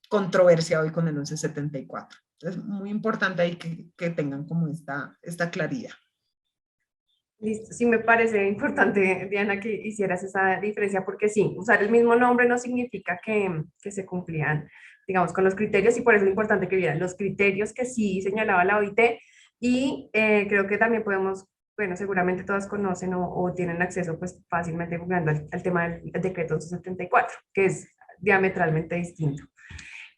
controversia hoy con el 1174. Entonces, muy importante ahí que tengan como esta claridad. Listo, sí me parece importante, Diana, que hicieras esa diferencia, porque sí, usar el mismo nombre no significa que se cumplían, digamos, con los criterios, y por eso es importante que vieran los criterios que sí señalaba la OIT, y creo que también podemos, bueno, seguramente todas conocen o tienen acceso pues fácilmente jugando al tema del decreto 1174, que es diametralmente distinto.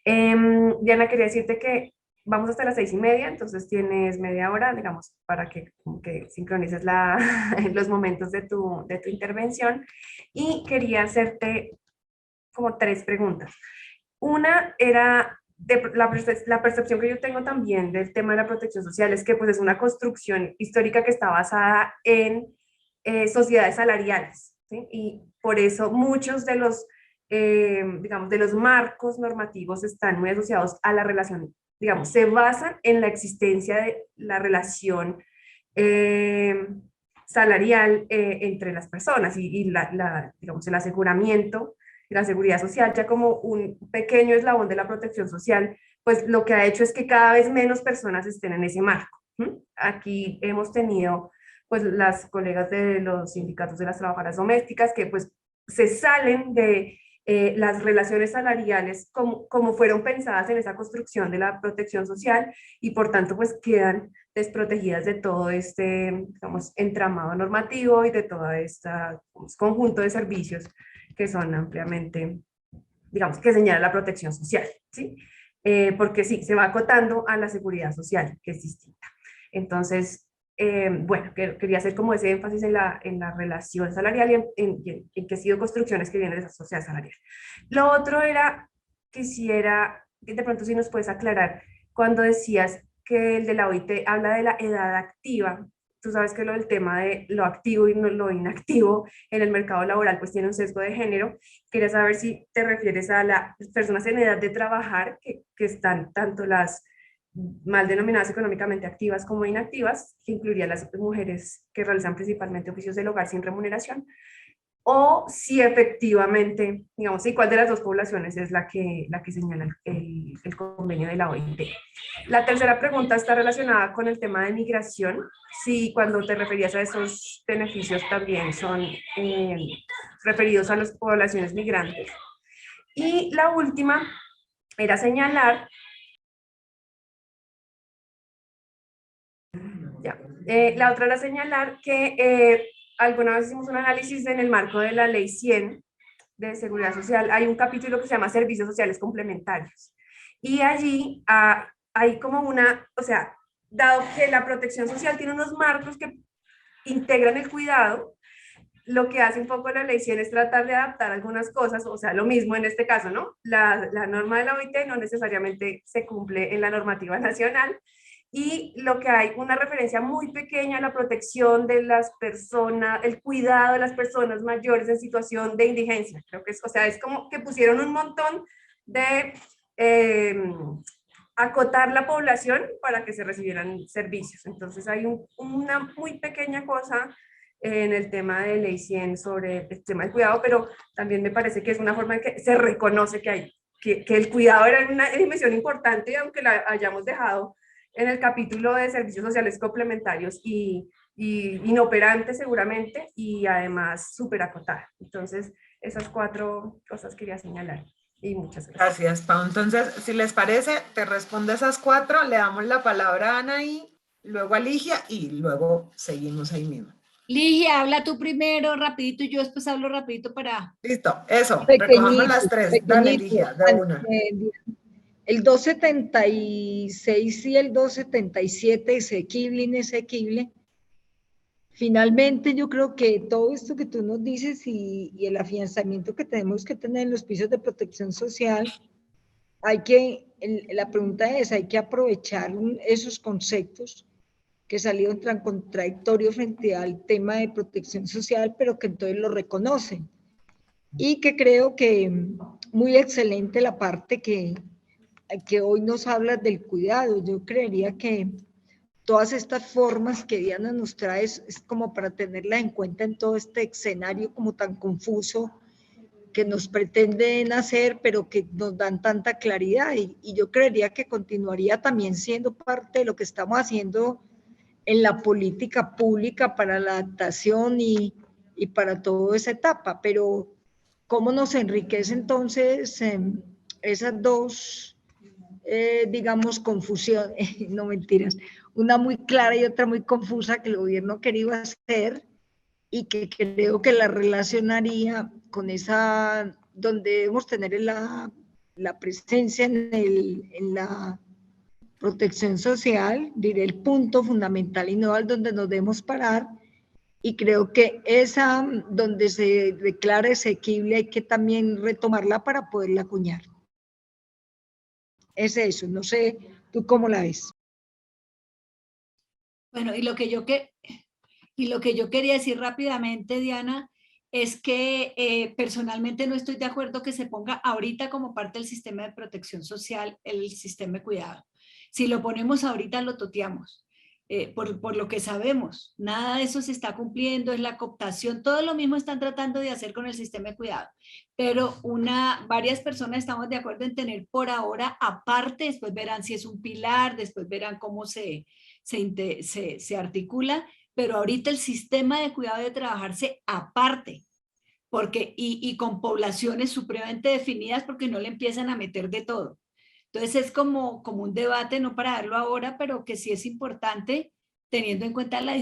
Diana, quería decirte que vamos hasta las 6:30, entonces tienes media hora, digamos, para que, como que sincronices los momentos de tu intervención. Y quería hacerte como 3 preguntas. Una era de la percepción que yo tengo también del tema de la protección social, es que pues es una construcción histórica que está basada en sociedades salariales, ¿sí? Y por eso muchos de los, digamos, de los marcos normativos están muy asociados a la relación, digamos, se basan en la existencia de la relación salarial entre las personas y digamos, el aseguramiento y la seguridad social, ya como un pequeño eslabón de la protección social, pues lo que ha hecho es que cada vez menos personas estén en ese marco. Aquí hemos tenido pues las colegas de los sindicatos de las trabajadoras domésticas que pues se salen de las relaciones salariales como fueron pensadas en esa construcción de la protección social, y por tanto pues quedan desprotegidas de todo este, digamos, entramado normativo y de todo este conjunto de servicios que son ampliamente, digamos, que señala la protección social, ¿sí? Porque sí, se va acotando a la seguridad social, que es distinta. Entonces, bueno, quería hacer como ese énfasis en la relación salarial y en que ha sido construcciones que vienen de esa sociedad salarial. Lo otro era, quisiera, de pronto si nos puedes aclarar, cuando decías que el de la OIT habla de la edad activa, tú sabes que lo del tema de lo activo y lo inactivo en el mercado laboral pues tiene un sesgo de género. Quería saber si te refieres a las personas en edad de trabajar, que están tanto las mal denominadas económicamente activas como inactivas, que incluiría las mujeres que realizan principalmente oficios del hogar sin remuneración, o si efectivamente, digamos, y cuál de las dos poblaciones es la que señala el convenio de la OIT. La tercera pregunta está relacionada con el tema de migración, si cuando te referías a esos beneficios también son referidos a las poblaciones migrantes. Y la última era señalar, la otra era señalar que alguna vez hicimos un análisis en el marco de la Ley 100 de Seguridad Social. Hay un capítulo que se llama Servicios Sociales Complementarios. Y allí hay como o sea, dado que la protección social tiene unos marcos que integran el cuidado, lo que hace un poco la Ley 100 es tratar de adaptar algunas cosas, o sea, lo mismo en este caso, ¿no? La norma de la OIT no necesariamente se cumple en la normativa nacional, y lo que hay una referencia muy pequeña a la protección de las personas, el cuidado de las personas mayores en situación de indigencia. Creo que o sea, es como que pusieron un montón de acotar la población para que se recibieran servicios. Entonces hay una muy pequeña cosa en el tema de Ley 100 sobre el tema del cuidado, pero también me parece que es una forma en que se reconoce que el cuidado era una dimensión importante, aunque la hayamos dejado en el capítulo de servicios sociales complementarios y inoperantes seguramente, y además súper acotada. Entonces, esas 4 cosas quería señalar. Y muchas gracias. Gracias, Pau. Entonces, si les parece, te respondo esas 4, le damos la palabra a Anaí, luego a Ligia y luego seguimos ahí mismo. Ligia, habla tú primero, rapidito, y yo después hablo rapidito para... Listo, eso, Pequeñito, recojamos las 3. Dale, Ligia, de una. El 276 y el 277, exequible, inesequible. finalmente yo creo que todo esto que tú nos dices y el afianzamiento que tenemos que tener en los pisos de protección social, la pregunta es, hay que aprovechar esos conceptos que salieron tan contradictorios frente al tema de protección social, pero que entonces lo reconocen. Y que creo que muy excelente la parte que hoy nos habla del cuidado. Yo creería que todas estas formas que Diana nos trae es como para tenerlas en cuenta en todo este escenario como tan confuso que nos pretenden hacer, pero que nos dan tanta claridad. Y yo creería que continuaría también siendo parte de lo que estamos haciendo en la política pública para la adaptación y para toda esa etapa. Pero ¿cómo nos enriquece entonces esas dos, digamos, confusión, no mentiras, una muy clara y otra muy confusa que el gobierno ha querido hacer y que creo que la relacionaría con esa, donde debemos tener la presencia en la protección social, diré el punto fundamental y no al donde nos debemos parar, y creo que esa donde se declara exequible hay que también retomarla para poderla acuñar. Es eso, no sé, ¿tú cómo la ves? Bueno, y lo que yo quería decir rápidamente, Diana, es que personalmente no estoy de acuerdo que se ponga ahorita como parte del sistema de protección social el sistema de cuidado. Si lo ponemos ahorita, lo toteamos. Por lo que sabemos, nada de eso se está cumpliendo, es la cooptación, todo lo mismo están tratando de hacer con el sistema de cuidado, pero varias personas estamos de acuerdo en tener por ahora aparte, después verán si es un pilar, después verán cómo se articula, pero ahorita el sistema de cuidado debe trabajarse aparte, porque, y con poblaciones supremamente definidas porque no le empiezan a meter de todo. Entonces es como un debate, no para darlo ahora, pero que sí es importante teniendo en cuenta la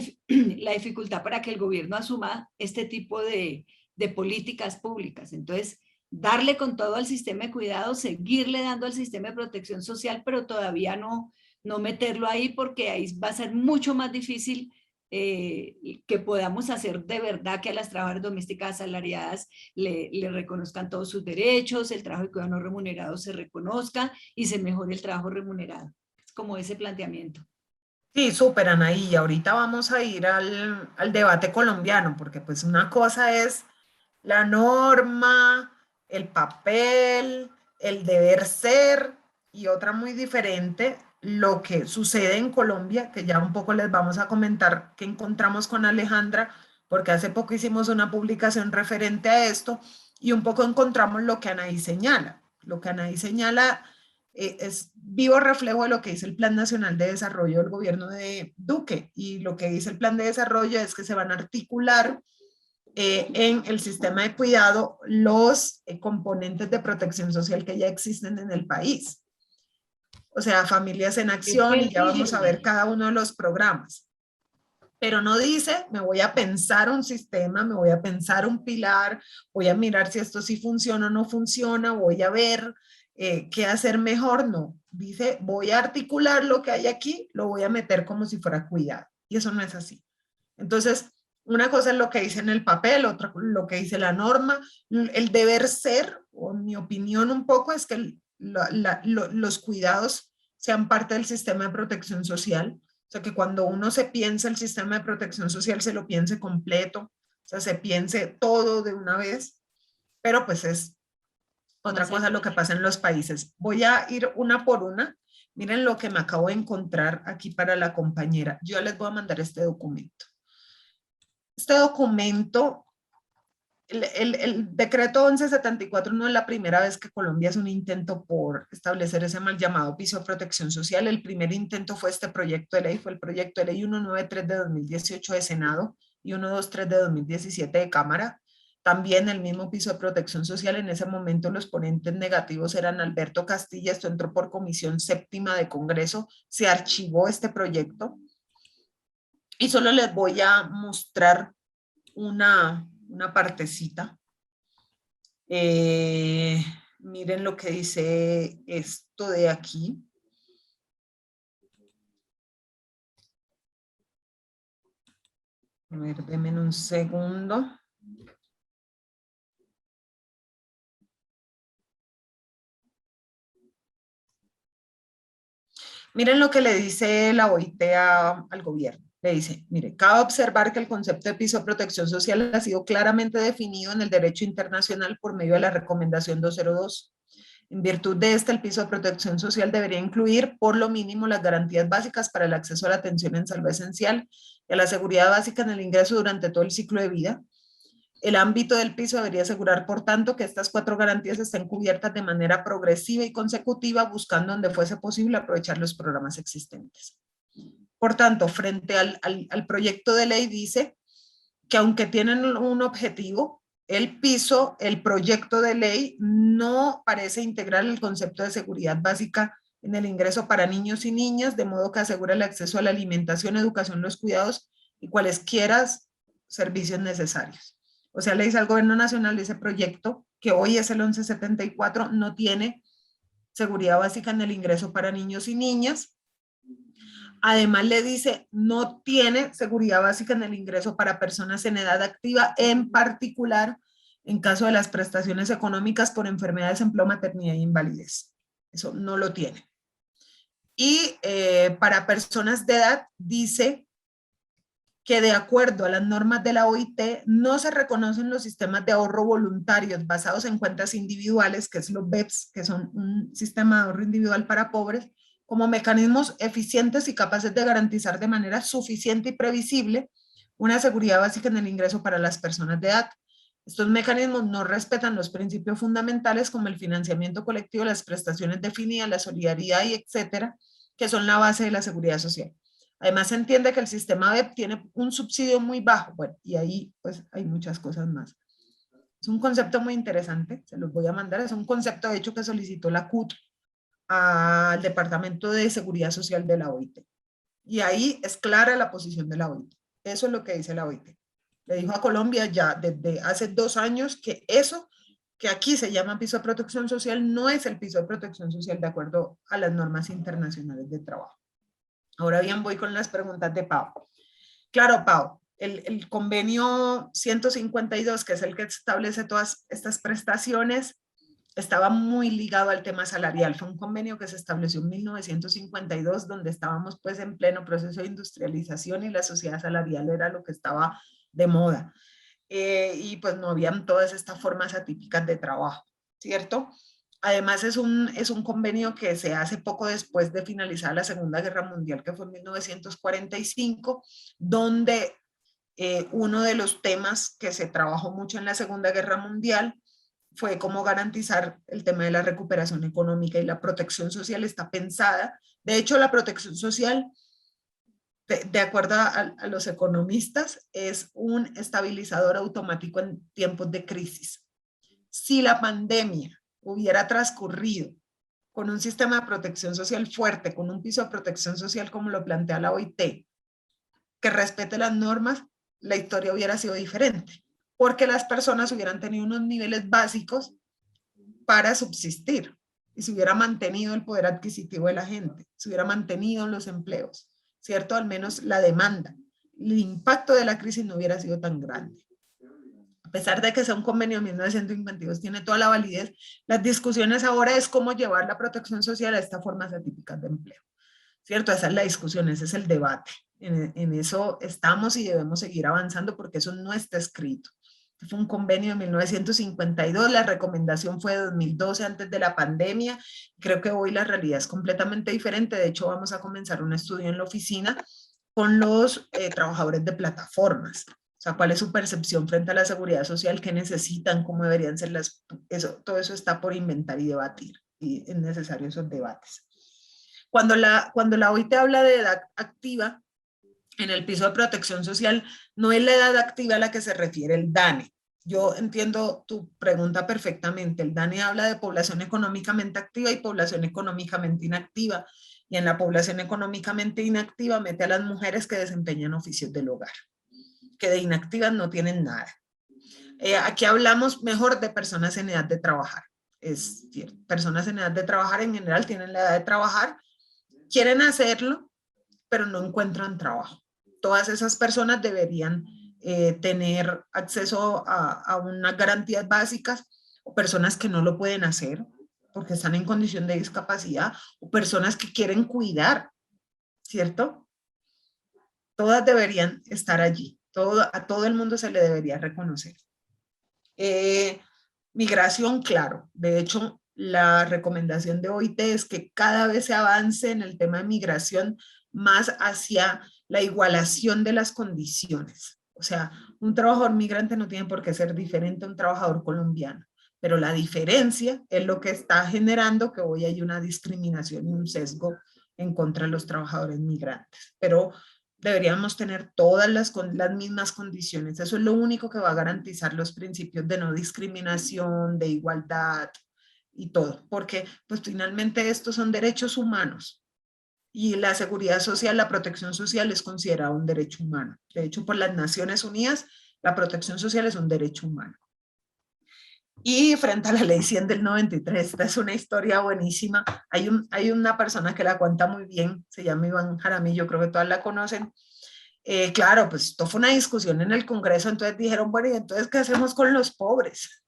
dificultad para que el gobierno asuma este tipo de políticas públicas. Entonces, darle con todo al sistema de cuidado, seguirle dando al sistema de protección social, pero todavía no meterlo ahí porque ahí va a ser mucho más difícil que podamos hacer de verdad que a las trabajadoras domésticas asalariadas le reconozcan todos sus derechos, el trabajo de cuidado no remunerado se reconozca y se mejore el trabajo remunerado. Es como ese planteamiento. Sí, súper, Anaí. Ahorita vamos a ir al debate colombiano, porque pues una cosa es la norma, el papel, el deber ser, y otra muy diferente, lo que sucede en Colombia, que ya un poco les vamos a comentar que encontramos con Alejandra, porque hace poco hicimos una publicación referente a esto, y un poco encontramos lo que Anaí señala. Lo que Anaí señala es vivo reflejo de lo que dice el Plan Nacional de Desarrollo del gobierno de Duque, y lo que dice el Plan de Desarrollo es que se van a articular en el sistema de cuidado los componentes de protección social que ya existen en el país. O sea, Familias en Acción, y ya vamos a ver cada uno de los programas. Pero no dice, me voy a pensar un sistema, me voy a pensar un pilar, voy a mirar si esto sí funciona o no funciona, voy a ver qué hacer mejor. No, dice, voy a articular lo que hay aquí, lo voy a meter como si fuera cuidado. Y eso no es así. Entonces, una cosa es lo que dice en el papel, otra lo que dice la norma. El deber ser, o en mi opinión un poco, es que los cuidados sean parte del sistema de protección social. O sea, que cuando uno se piensa el sistema de protección social, se lo piense completo, o sea, se piense todo de una vez, pero pues es otra cosa lo que pasa en los países. Voy a ir una por una. Miren lo que me acabo de encontrar aquí para la compañera. Yo les voy a mandar este documento. Este documento, el decreto 1174 no es la primera vez que Colombia hace un intento por establecer ese mal llamado piso de protección social. El primer intento fue este proyecto de ley, fue el proyecto de ley 193 de 2018 de Senado y 123 de 2017 de Cámara. También el mismo piso de protección social, en ese momento los ponentes negativos eran Alberto Castilla, esto entró por comisión séptima de Congreso, se archivó este proyecto. Y solo les voy a mostrar una partecita. Miren lo que dice esto de aquí. A ver, denme un segundo. Miren lo que le dice la OIT al gobierno. Le dice, mire, cabe observar que el concepto de piso de protección social ha sido claramente definido en el derecho internacional por medio de la recomendación 202. En virtud de esta, el piso de protección social debería incluir por lo mínimo las garantías básicas para el acceso a la atención en salud esencial y a la seguridad básica en el ingreso durante todo el ciclo de vida. El ámbito del piso debería asegurar, por tanto, que estas 4 garantías estén cubiertas de manera progresiva y consecutiva, buscando donde fuese posible aprovechar los programas existentes. Por tanto, frente al proyecto de ley dice que aunque tienen un objetivo, el piso, el proyecto de ley no parece integrar el concepto de seguridad básica en el ingreso para niños y niñas, de modo que asegura el acceso a la alimentación, educación, los cuidados y cualesquiera servicios necesarios. O sea, le dice al gobierno nacional, ese proyecto, que hoy es el 1174, no tiene seguridad básica en el ingreso para niños y niñas. Además le dice, no tiene seguridad básica en el ingreso para personas en edad activa, en particular en caso de las prestaciones económicas por enfermedad, desempleo, maternidad e invalidez. Eso no lo tiene. Y para personas de edad dice que de acuerdo a las normas de la OIT no se reconocen los sistemas de ahorro voluntarios basados en cuentas individuales, que es los BEPS, que son un sistema de ahorro individual para pobres, como mecanismos eficientes y capaces de garantizar de manera suficiente y previsible una seguridad básica en el ingreso para las personas de edad. Estos mecanismos no respetan los principios fundamentales como el financiamiento colectivo, las prestaciones definidas, la solidaridad y etcétera, que son la base de la seguridad social. Además, se entiende que el sistema BEP tiene un subsidio muy bajo. Bueno, y ahí pues hay muchas cosas más. Es un concepto muy interesante, se los voy a mandar. Es un concepto, de hecho, que solicitó la CUT al Departamento de Seguridad Social de la OIT. Y ahí es clara la posición de la OIT. Eso es lo que dice la OIT. Le dijo a Colombia ya desde hace 2 años que eso que aquí se llama piso de protección social no es el piso de protección social de acuerdo a las normas internacionales de trabajo. Ahora bien, voy con las preguntas de Pau. Claro, Pau, el convenio 152, que es el que establece todas estas prestaciones, estaba muy ligado al tema salarial. Fue un convenio que se estableció en 1952, donde estábamos pues en pleno proceso de industrialización y la sociedad salarial era lo que estaba de moda. Y pues no habían todas estas formas atípicas de trabajo, ¿cierto? Además es un convenio que se hace poco después de finalizar la Segunda Guerra Mundial, que fue en 1945, donde uno de los temas que se trabajó mucho en la Segunda Guerra Mundial fue cómo garantizar el tema de la recuperación económica, y la protección social está pensada. De hecho, la protección social, de acuerdo a los economistas, es un estabilizador automático en tiempos de crisis. Si la pandemia hubiera transcurrido con un sistema de protección social fuerte, con un piso de protección social como lo plantea la OIT, que respete las normas, la historia hubiera sido diferente, porque las personas hubieran tenido unos niveles básicos para subsistir y se hubiera mantenido el poder adquisitivo de la gente, se hubiera mantenido los empleos, ¿cierto? Al menos la demanda. El impacto de la crisis no hubiera sido tan grande. A pesar de que sea un convenio de 1952, tiene toda la validez. Las discusiones ahora es cómo llevar la protección social a estas formas atípicas de empleo, ¿cierto? Esa es la discusión, ese es el debate. En eso estamos y debemos seguir avanzando porque eso no está escrito. Fue un convenio de 1952, la recomendación fue de 2012, antes de la pandemia. Creo que hoy la realidad es completamente diferente. De hecho, vamos a comenzar un estudio en la oficina con los trabajadores de plataformas. O sea, ¿cuál es su percepción frente a la seguridad social? ¿Qué necesitan? ¿Cómo deberían ser las...? Todo eso está por inventar y debatir, y es necesario esos debates. Cuando la OIT habla de edad activa, en el piso de protección social, no es la edad activa a la que se refiere el DANE. Yo entiendo tu pregunta perfectamente. El DANE habla de población económicamente activa y población económicamente inactiva. Y en la población económicamente inactiva mete a las mujeres que desempeñan oficios del hogar, que de inactivas no tienen nada. Aquí hablamos mejor de personas en edad de trabajar. Es cierto, personas en edad de trabajar en general tienen la edad de trabajar, quieren hacerlo, pero no encuentran trabajo. Todas esas personas deberían tener acceso a unas garantías básicas, o personas que no lo pueden hacer porque están en condición de discapacidad, o personas que quieren cuidar, ¿cierto? Todas deberían estar allí, a todo el mundo se le debería reconocer. Migración, claro. De hecho, la recomendación de OIT es que cada vez se avance en el tema de migración más hacia la igualación de las condiciones. O sea, un trabajador migrante no tiene por qué ser diferente a un trabajador colombiano, pero la diferencia es lo que está generando que hoy hay una discriminación y un sesgo en contra de los trabajadores migrantes. Pero deberíamos tener todas las mismas condiciones. Eso es lo único que va a garantizar los principios de no discriminación, de igualdad y todo, porque pues finalmente estos son derechos humanos y la seguridad social, la protección social es considerada un derecho humano. De hecho, por las Naciones Unidas, la protección social es un derecho humano. Y frente a la ley 100 del 93, esta es una historia buenísima. Hay una persona que la cuenta muy bien, se llama Iván Jaramillo, creo que todas la conocen. Claro, pues esto fue una discusión en el Congreso, entonces dijeron, bueno, ¿y entonces qué hacemos con los pobres?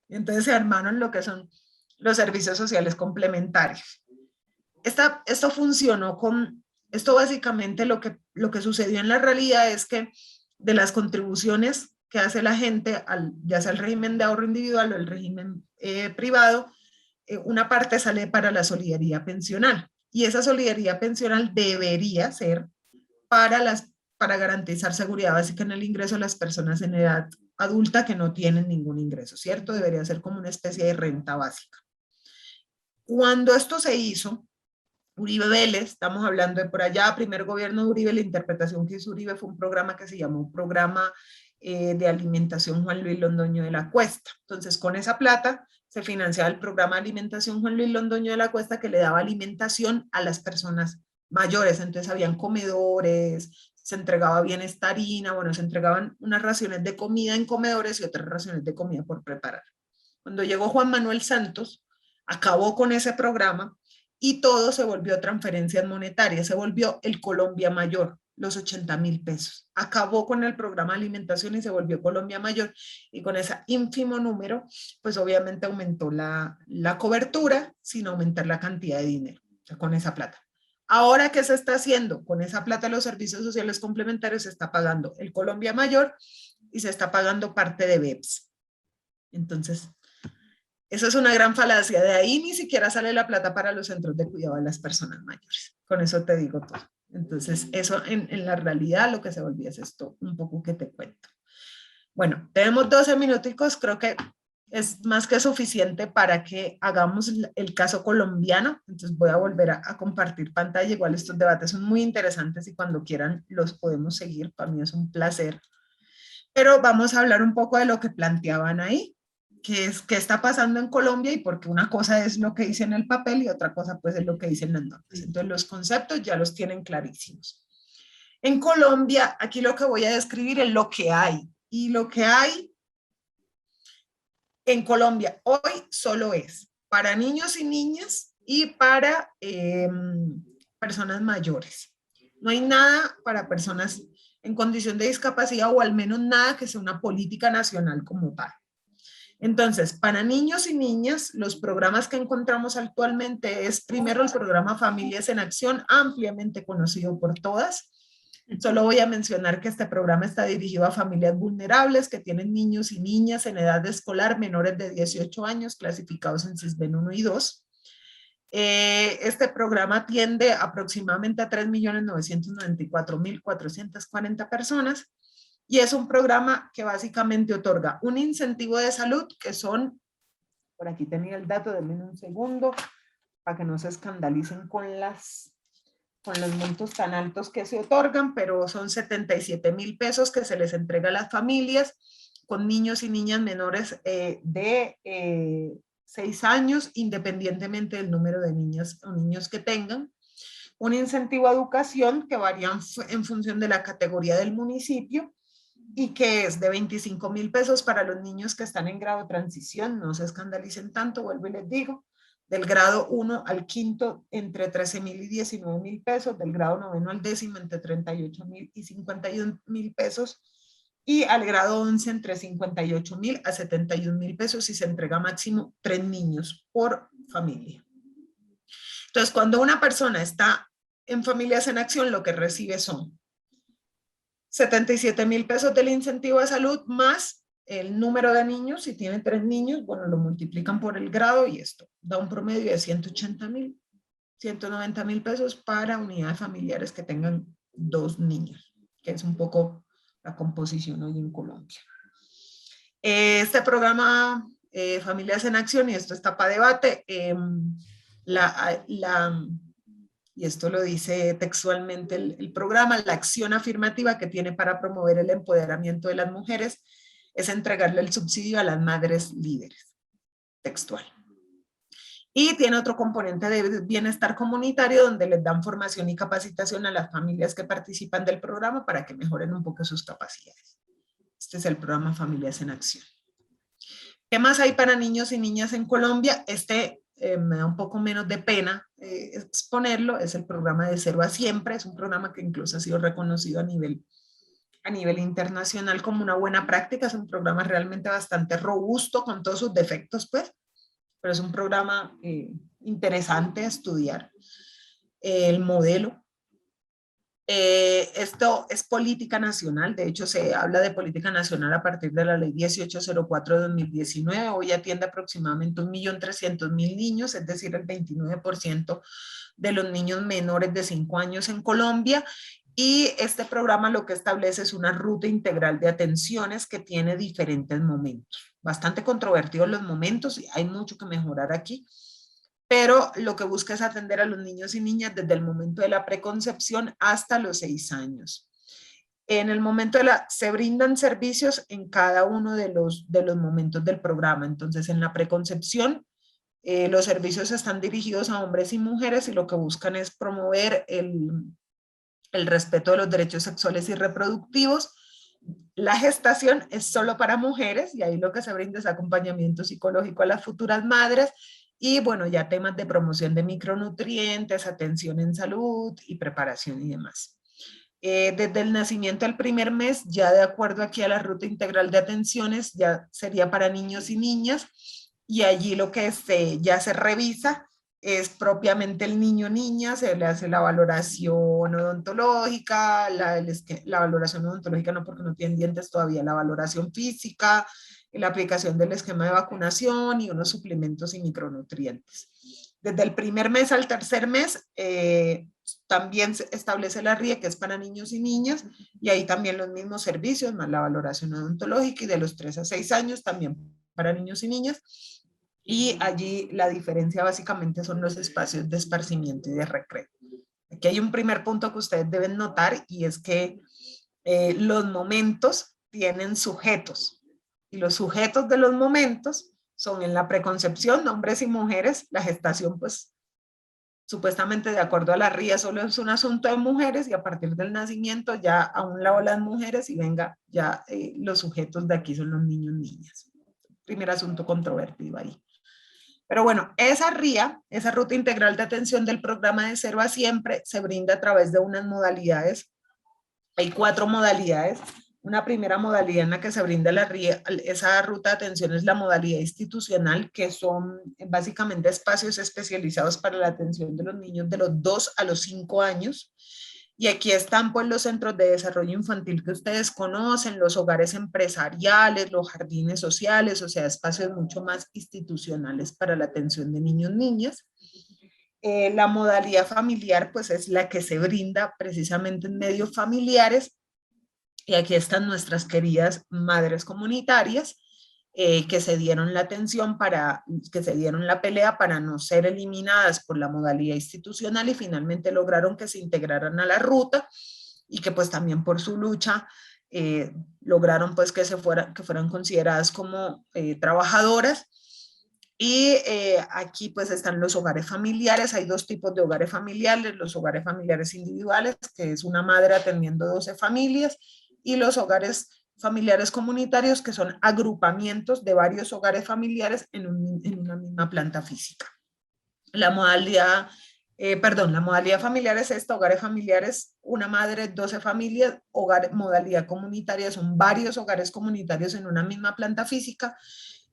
Y entonces se armaron lo que son los servicios sociales complementarios. Esto funcionó esto básicamente lo que sucedió en la realidad es que de las contribuciones que hace la gente, ya sea el régimen de ahorro individual o el régimen privado, una parte sale para la solidaridad pensional. Y esa solidaridad pensional debería ser para garantizar seguridad básica en el ingreso de las personas en edad adulta que no tienen ningún ingreso, ¿cierto? Debería ser como una especie de renta básica. Cuando esto se hizo, Uribe Vélez, estamos hablando de por allá, primer gobierno de Uribe, la interpretación que hizo Uribe fue un programa que se llamó Programa de Alimentación Juan Luis Londoño de la Cuesta. Entonces, con esa plata se financiaba el programa de alimentación Juan Luis Londoño de la Cuesta que le daba alimentación a las personas mayores. Entonces, habían comedores, se entregaba bienestarina, bueno, se entregaban unas raciones de comida en comedores y otras raciones de comida por preparar. Cuando llegó Juan Manuel Santos, acabó con ese programa y todo se volvió transferencias monetarias, se volvió el Colombia Mayor, los 80.000 pesos. Acabó con el programa de alimentación y se volvió Colombia Mayor, y con ese ínfimo número, pues obviamente aumentó la cobertura sin aumentar la cantidad de dinero, o sea, con esa plata. Ahora, ¿qué se está haciendo? Con esa plata los servicios sociales complementarios se está pagando el Colombia Mayor y se está pagando parte de BEPS. Entonces, eso es una gran falacia. De ahí ni siquiera sale la plata para los centros de cuidado de las personas mayores. Con eso te digo todo. Entonces, eso en la realidad lo que se volvía es esto, un poco que te cuento. Bueno, tenemos 12 minuticos, creo que es más que suficiente para que hagamos el caso colombiano. Entonces voy a volver a compartir pantalla. Igual estos debates son muy interesantes y cuando quieran los podemos seguir. Para mí es un placer. Pero vamos a hablar un poco de lo que planteaban ahí. Qué está pasando en Colombia y porque una cosa es lo que dice en el papel y otra cosa pues es lo que dicen las normas. Entonces los conceptos ya los tienen clarísimos. En Colombia, aquí lo que voy a describir es lo que hay. Y lo que hay en Colombia hoy solo es para niños y niñas y para personas mayores. No hay nada para personas en condición de discapacidad o al menos nada que sea una política nacional como tal. Entonces, para niños y niñas, los programas que encontramos actualmente es primero el programa Familias en Acción, ampliamente conocido por todas. Solo voy a mencionar que este programa está dirigido a familias vulnerables que tienen niños y niñas en edad escolar menores de 18 años, clasificados en Sisbén 1 y 2. Este programa atiende aproximadamente a 3.994.440 personas. Y es un programa que básicamente otorga un incentivo de salud que son, por aquí tenía el dato, denme un segundo, para que no se escandalicen con los montos tan altos que se otorgan, pero son 77.000 pesos que se les entrega a las familias con niños y niñas menores de 6 años, independientemente del número de niñas o niños que tengan. Un incentivo a educación que varía en función de la categoría del municipio, y que es de 25.000 pesos para los niños que están en grado de transición, no se escandalicen tanto, vuelvo y les digo, del grado 1 al 5 entre 13.000 y 19.000 pesos, del grado 9 al 10 entre 38.000 y 51.000 pesos, y al grado 11 entre 58.000 a 71.000 pesos y se entrega máximo 3 niños por familia. Entonces, cuando una persona está en Familias en Acción, lo que recibe son 77.000 pesos del incentivo de salud más el número de niños. Si tiene 3 niños, bueno, lo multiplican por el grado y esto da un promedio de 180.000, 190.000 pesos para unidades familiares que tengan 2 niños, que es un poco la composición hoy en Colombia. Este programa Familias en Acción, y esto está para debate, y esto lo dice textualmente el programa, la acción afirmativa que tiene para promover el empoderamiento de las mujeres es entregarle el subsidio a las madres líderes, textual. Y tiene otro componente de bienestar comunitario donde les dan formación y capacitación a las familias que participan del programa para que mejoren un poco sus capacidades. Este es el programa Familias en Acción. ¿Qué más hay para niños y niñas en Colombia? Me da un poco menos de pena exponerlo, es el programa de Cero a Siempre, es un programa que incluso ha sido reconocido a nivel internacional como una buena práctica, es un programa realmente bastante robusto con todos sus defectos, pues, pero es un programa interesante a estudiar. El modelo. Esto es política nacional, de hecho se habla de política nacional a partir de la ley 1804 de 2019, hoy atiende aproximadamente 1.300.000 niños, es decir, el 29% de los niños menores de 5 años en Colombia, y este programa lo que establece es una ruta integral de atenciones que tiene diferentes momentos, bastante controvertidos los momentos y hay mucho que mejorar aquí. Pero lo que busca es atender a los niños y niñas desde el momento de la preconcepción hasta los 6 años. En el momento se brindan servicios en cada uno de los momentos del programa. Entonces, en la preconcepción, los servicios están dirigidos a hombres y mujeres y lo que buscan es promover el respeto de los derechos sexuales y reproductivos. La gestación es solo para mujeres y ahí lo que se brinda es acompañamiento psicológico a las futuras madres. Y bueno, ya temas de promoción de micronutrientes, atención en salud y preparación y demás. Desde el nacimiento al primer mes, ya de acuerdo aquí a la ruta integral de atenciones, ya sería para niños y niñas. Y allí lo que ya se revisa es propiamente el niño o niña, se le hace la valoración odontológica, la valoración odontológica no porque no tienen dientes todavía, la valoración física, la aplicación del esquema de vacunación y unos suplementos y micronutrientes. Desde el primer mes al tercer mes también se establece la RIE, que es para niños y niñas, y ahí también los mismos servicios, más la valoración odontológica, y de los 3 a 6 años también para niños y niñas. Y allí la diferencia básicamente son los espacios de esparcimiento y de recreo. Aquí hay un primer punto que ustedes deben notar y es que los momentos tienen sujetos. Y los sujetos de los momentos son en la preconcepción, hombres y mujeres. La gestación, pues, supuestamente de acuerdo a la RIA, solo es un asunto de mujeres y a partir del nacimiento ya a un lado las mujeres y venga, ya los sujetos de aquí son los niños y niñas. Primer asunto controvertido ahí. Pero bueno, esa RIA, esa ruta integral de atención del programa de Cero a Siempre, se brinda a través de unas modalidades. Hay 4 modalidades. Una primera modalidad en la que se brinda esa ruta de atención es la modalidad institucional, que son básicamente espacios especializados para la atención de los niños de los 2 a los 5 años. Y aquí están pues los centros de desarrollo infantil que ustedes conocen, los hogares empresariales, los jardines sociales, o sea, espacios mucho más institucionales para la atención de niños y niñas. La modalidad familiar pues es la que se brinda precisamente en medios familiares. Y aquí están nuestras queridas madres comunitarias que se dieron la que se dieron la pelea para no ser eliminadas por la modalidad institucional y finalmente lograron que se integraran a la ruta y que pues también por su lucha lograron pues que fueran consideradas como trabajadoras. Y aquí pues están los hogares familiares. Hay 2 tipos de hogares familiares: los hogares familiares individuales, que es una madre atendiendo 12 familias, y los hogares familiares comunitarios, que son agrupamientos de varios hogares familiares en una misma planta física. La modalidad La modalidad familiar es esta: hogares familiares, una madre, 12 familias. Modalidad comunitaria son varios hogares comunitarios en una misma planta física,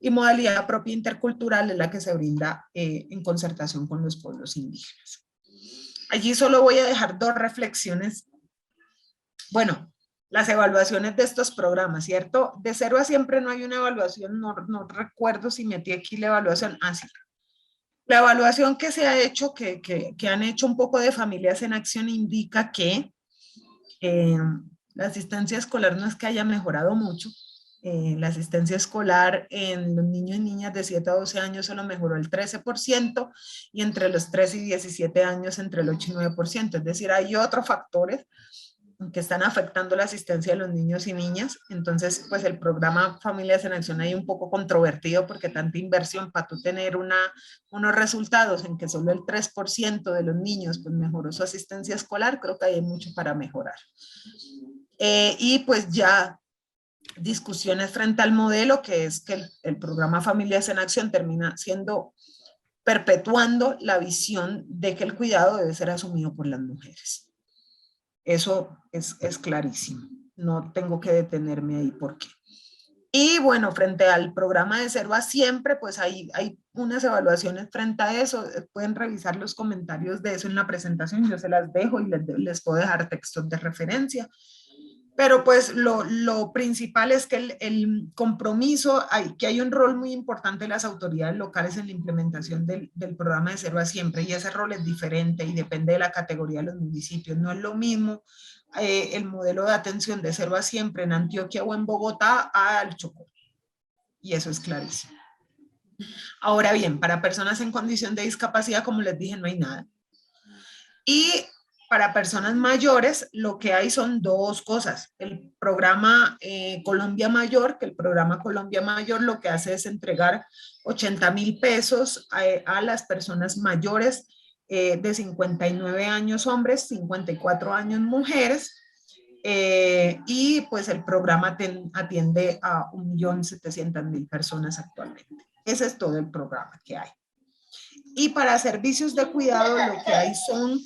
y modalidad propia intercultural es la que se brinda en concertación con los pueblos indígenas. Allí solo voy a dejar 2 reflexiones. Bueno, las evaluaciones de estos programas, ¿cierto? De 0 a siempre no hay una evaluación, no recuerdo si metí aquí la evaluación. Sí. La evaluación que se ha hecho, que han hecho un poco de Familias en Acción, indica que la asistencia escolar no es que haya mejorado mucho. La asistencia escolar en los niños y niñas de 7 a 12 años solo mejoró el 13%, y entre los 13 y 17 años entre el 8 y 9%. Es decir, hay otros factores que están afectando la asistencia de los niños y niñas. Entonces, pues el programa Familias en Acción hay un poco controvertido, porque tanta inversión para tú tener unos resultados en que solo el 3% de los niños pues mejoró su asistencia escolar, creo que hay mucho para mejorar. Y pues ya discusiones frente al modelo, que es que el programa Familias en Acción termina perpetuando la visión de que el cuidado debe ser asumido por las mujeres. Eso es clarísimo. No tengo que detenerme ahí por qué. Y bueno, frente al programa de 0 a siempre, pues hay unas evaluaciones frente a eso. Pueden revisar los comentarios de eso en la presentación. Yo se las dejo y les puedo dejar textos de referencia. Pero pues lo principal es que el compromiso, que hay un rol muy importante de las autoridades locales en la implementación del programa de 0 a siempre, y ese rol es diferente y depende de la categoría de los municipios. No es lo mismo el modelo de atención de 0 a siempre en Antioquia o en Bogotá al Chocó, y eso es clarísimo. Ahora bien, para personas en condición de discapacidad, como les dije, no hay nada. Y para personas mayores, lo que hay son 2 cosas. El programa Colombia Mayor, que el programa Colombia Mayor lo que hace es entregar 80.000 pesos a las personas mayores de 59 años hombres, 54 años mujeres, y pues el programa atiende a 1.700.000 personas actualmente. Ese es todo el programa que hay. Y para servicios de cuidado lo que hay son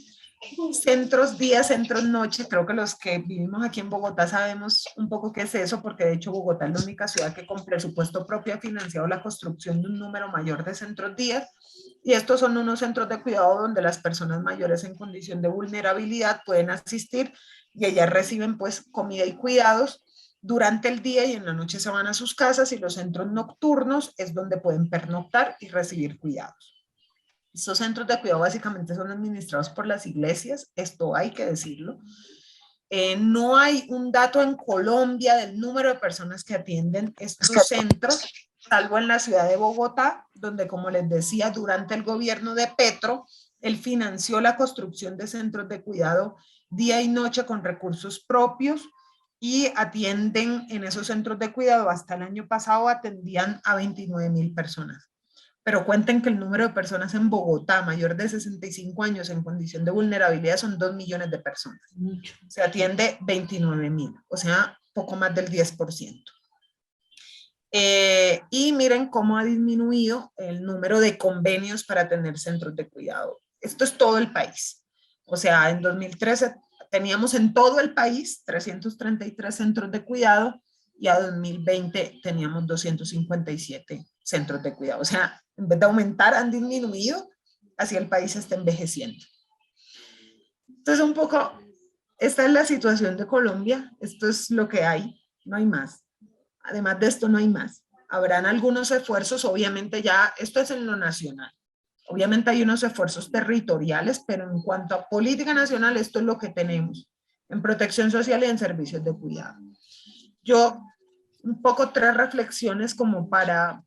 centros día, centros noche. Creo que los que vivimos aquí en Bogotá sabemos un poco qué es eso, porque de hecho Bogotá es la única ciudad que con presupuesto propio ha financiado la construcción de un número mayor de centros días, y estos son unos centros de cuidado donde las personas mayores en condición de vulnerabilidad pueden asistir, y ellas reciben pues comida y cuidados durante el día, y en la noche se van a sus casas, y los centros nocturnos es donde pueden pernoctar y recibir cuidados. Estos centros de cuidado básicamente son administrados por las iglesias, esto hay que decirlo. No hay un dato en Colombia del número de personas que atienden estos centros, salvo en la ciudad de Bogotá, donde, como les decía, durante el gobierno de Petro, él financió la construcción de centros de cuidado día y noche con recursos propios, y atienden en esos centros de cuidado, hasta el año pasado atendían a 29.000 personas. Pero cuenten que el número de personas en Bogotá mayor de 65 años en condición de vulnerabilidad son 2 millones de personas. Se atiende 29.000, o sea, poco más del 10%. Y miren cómo ha disminuido el número de convenios para tener centros de cuidado. Esto es todo el país. O sea, en 2013 teníamos en todo el país 333 centros de cuidado, y a 2020 teníamos 257 centros de cuidado. O sea, en vez de aumentar, han disminuido, así el país está envejeciendo. Entonces, un poco, esta es la situación de Colombia, esto es lo que hay, no hay más. Además de esto, no hay más. Habrán algunos esfuerzos, obviamente ya, esto es en lo nacional. Obviamente hay unos esfuerzos territoriales, pero en cuanto a política nacional, esto es lo que tenemos en protección social y en servicios de cuidado. Yo, un poco 3 reflexiones como para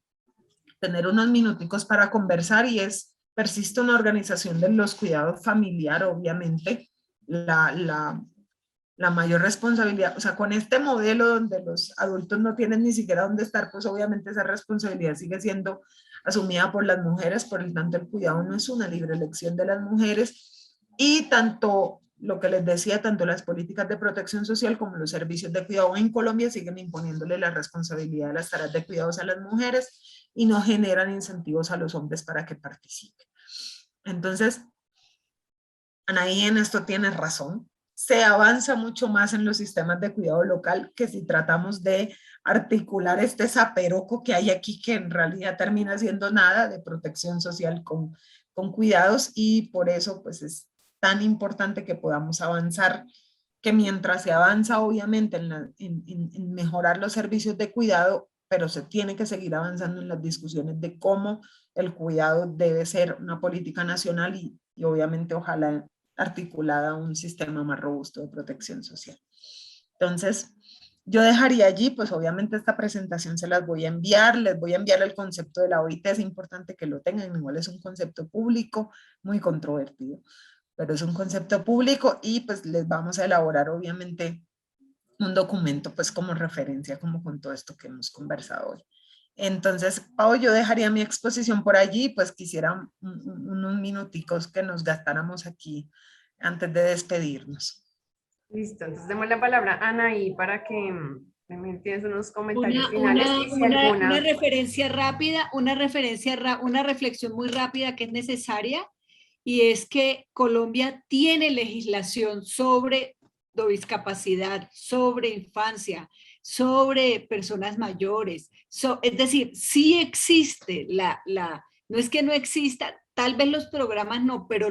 tener unos minuticos para conversar, y es: persiste una organización de los cuidados familiar, obviamente, la mayor responsabilidad, o sea, con este modelo donde los adultos no tienen ni siquiera dónde estar, pues obviamente esa responsabilidad sigue siendo asumida por las mujeres, por el tanto el cuidado no es una libre elección de las mujeres, y tanto lo que les decía, tanto las políticas de protección social como los servicios de cuidado en Colombia siguen imponiéndole la responsabilidad de las tareas de cuidados a las mujeres, y no generan incentivos a los hombres para que participen. Entonces, Anaí, en esto tienes razón. Se avanza mucho más en los sistemas de cuidado local que si tratamos de articular este zaperoco que hay aquí, que en realidad termina siendo nada de protección social con cuidados, y por eso pues es tan importante que podamos avanzar, que mientras se avanza obviamente en mejorar los servicios de cuidado, pero se tiene que seguir avanzando en las discusiones de cómo el cuidado debe ser una política nacional y obviamente ojalá articulada a un sistema más robusto de protección social. Entonces, yo dejaría allí, pues obviamente esta presentación se las voy a enviar, les voy a enviar el concepto de la OIT, es importante que lo tengan, igual es un concepto público muy controvertido, pero es un concepto público y pues les vamos a elaborar obviamente un documento pues como referencia, como con todo esto que hemos conversado hoy. Entonces, Pau, yo dejaría mi exposición por allí, pues quisiera unos minuticos que nos gastáramos aquí antes de despedirnos. Listo, entonces demos la palabra a Anaí para que también tienes unos comentarios finales y si alguna... Una referencia rápida, una reflexión muy rápida que es necesaria, y es que Colombia tiene legislación sobre discapacidad, sobre infancia, sobre personas mayores. Es decir, sí existe no es que no exista, tal vez los programas no, pero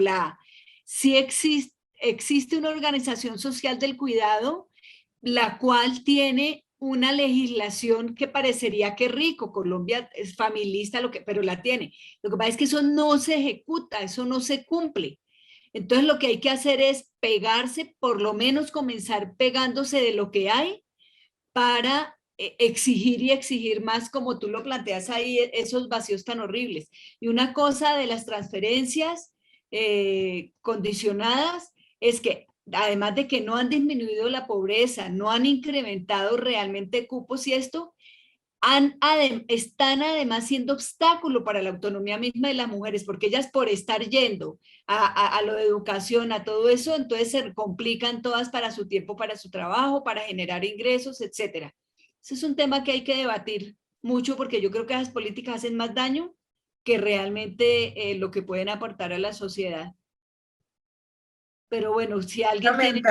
sí existe una organización social del cuidado, la cual tiene una legislación que parecería que rico. Colombia es familista, pero la tiene. Lo que pasa es que eso no se ejecuta, eso no se cumple. Entonces lo que hay que hacer es pegarse, por lo menos comenzar pegándose de lo que hay para exigir y exigir más, como tú lo planteas ahí, esos vacíos tan horribles. Y una cosa de las transferencias condicionadas es que además de que no han disminuido la pobreza, no han incrementado realmente cupos y esto, están además siendo obstáculo para la autonomía misma de las mujeres, porque ellas por estar yendo a lo de educación, a todo eso, entonces se complican todas para su tiempo, para su trabajo, para generar ingresos, etcétera. Ese es un tema que hay que debatir mucho, porque yo creo que las políticas hacen más daño que realmente lo que pueden aportar a la sociedad. Pero bueno, si alguien tiene...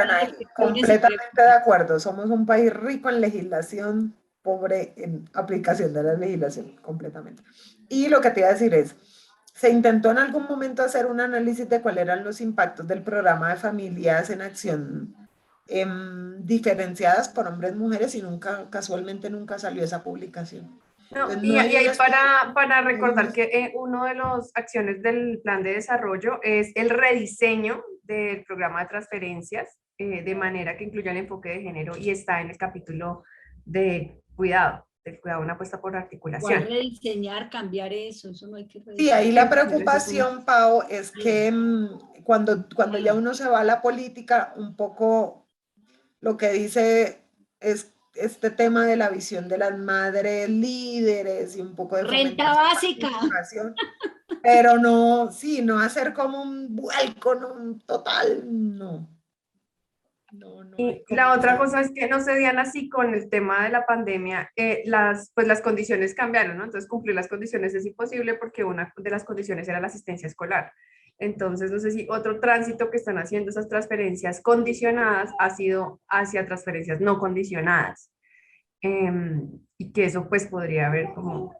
Completamente de acuerdo, somos un país rico en legislación, pobre en aplicación de la legislación, completamente. Y lo que te iba a decir es, se intentó en algún momento hacer un análisis de cuáles eran los impactos del programa de familias en acción diferenciadas por hombres y mujeres, y casualmente nunca salió esa publicación. No, Entonces, y ahí para recordar que uno de las acciones del plan de desarrollo es el rediseño del programa de transferencias de manera que incluya el enfoque de género, y está en el capítulo de cuidado, del cuidado, una apuesta por articulación. Rediseñar, cambiar eso no hay que rediseñar. Sí, ahí la preocupación, Pau, es que cuando ya uno se va a la política, un poco lo que dice es este tema de la visión de las madres líderes y un poco de renta básica, pero no hacer como un vuelco, no, un total, no. Y la otra cosa es que no se dieran así con el tema de la pandemia, las condiciones cambiaron, ¿no? Entonces cumplir las condiciones es imposible porque una de las condiciones era la asistencia escolar. Entonces, no sé si otro tránsito que están haciendo esas transferencias condicionadas ha sido hacia transferencias no condicionadas. Y que eso pues podría haber como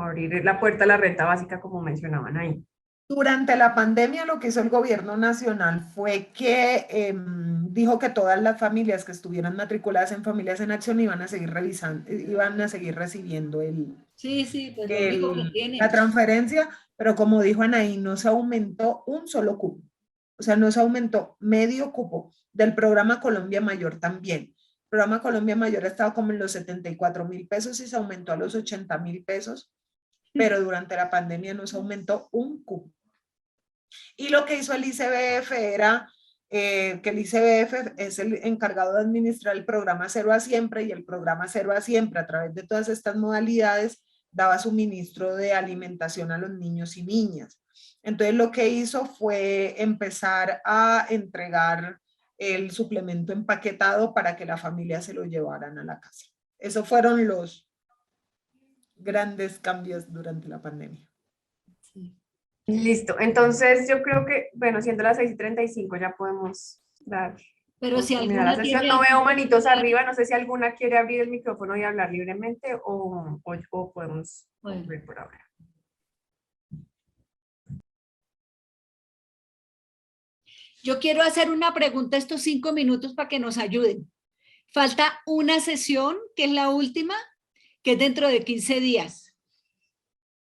abrir la puerta a la renta básica, como mencionaban ahí. Durante la pandemia lo que hizo el gobierno nacional fue que dijo que todas las familias que estuvieran matriculadas en Familias en Acción iban a seguir recibiendo la transferencia, pero como dijo Anaí, no se aumentó un solo cupo, o sea, no se aumentó medio cupo del programa Colombia Mayor también. El programa Colombia Mayor ha estado como en los 74.000 pesos y se aumentó a los 80.000 pesos, pero durante la pandemia no se aumentó un cupo. Y lo que hizo el ICBF era que el ICBF es el encargado de administrar el programa Cero a Siempre, y el programa Cero a Siempre, a través de todas estas modalidades, daba suministro de alimentación a los niños y niñas. Entonces lo que hizo fue empezar a entregar el suplemento empaquetado para que la familia se lo llevaran a la casa. Esos fueron los grandes cambios durante la pandemia. Sí. Listo. Entonces yo creo que, bueno, siendo las 6:35 ya podemos dar Pero por si terminar la alguna sesión. tiene No veo alguna manitos duda, arriba. No sé si alguna quiere abrir el micrófono y hablar libremente o podemos bueno. concluir por ahora. Yo quiero hacer una pregunta estos 5 minutos para que nos ayuden. Falta una sesión, que es la última, que es dentro de 15 días.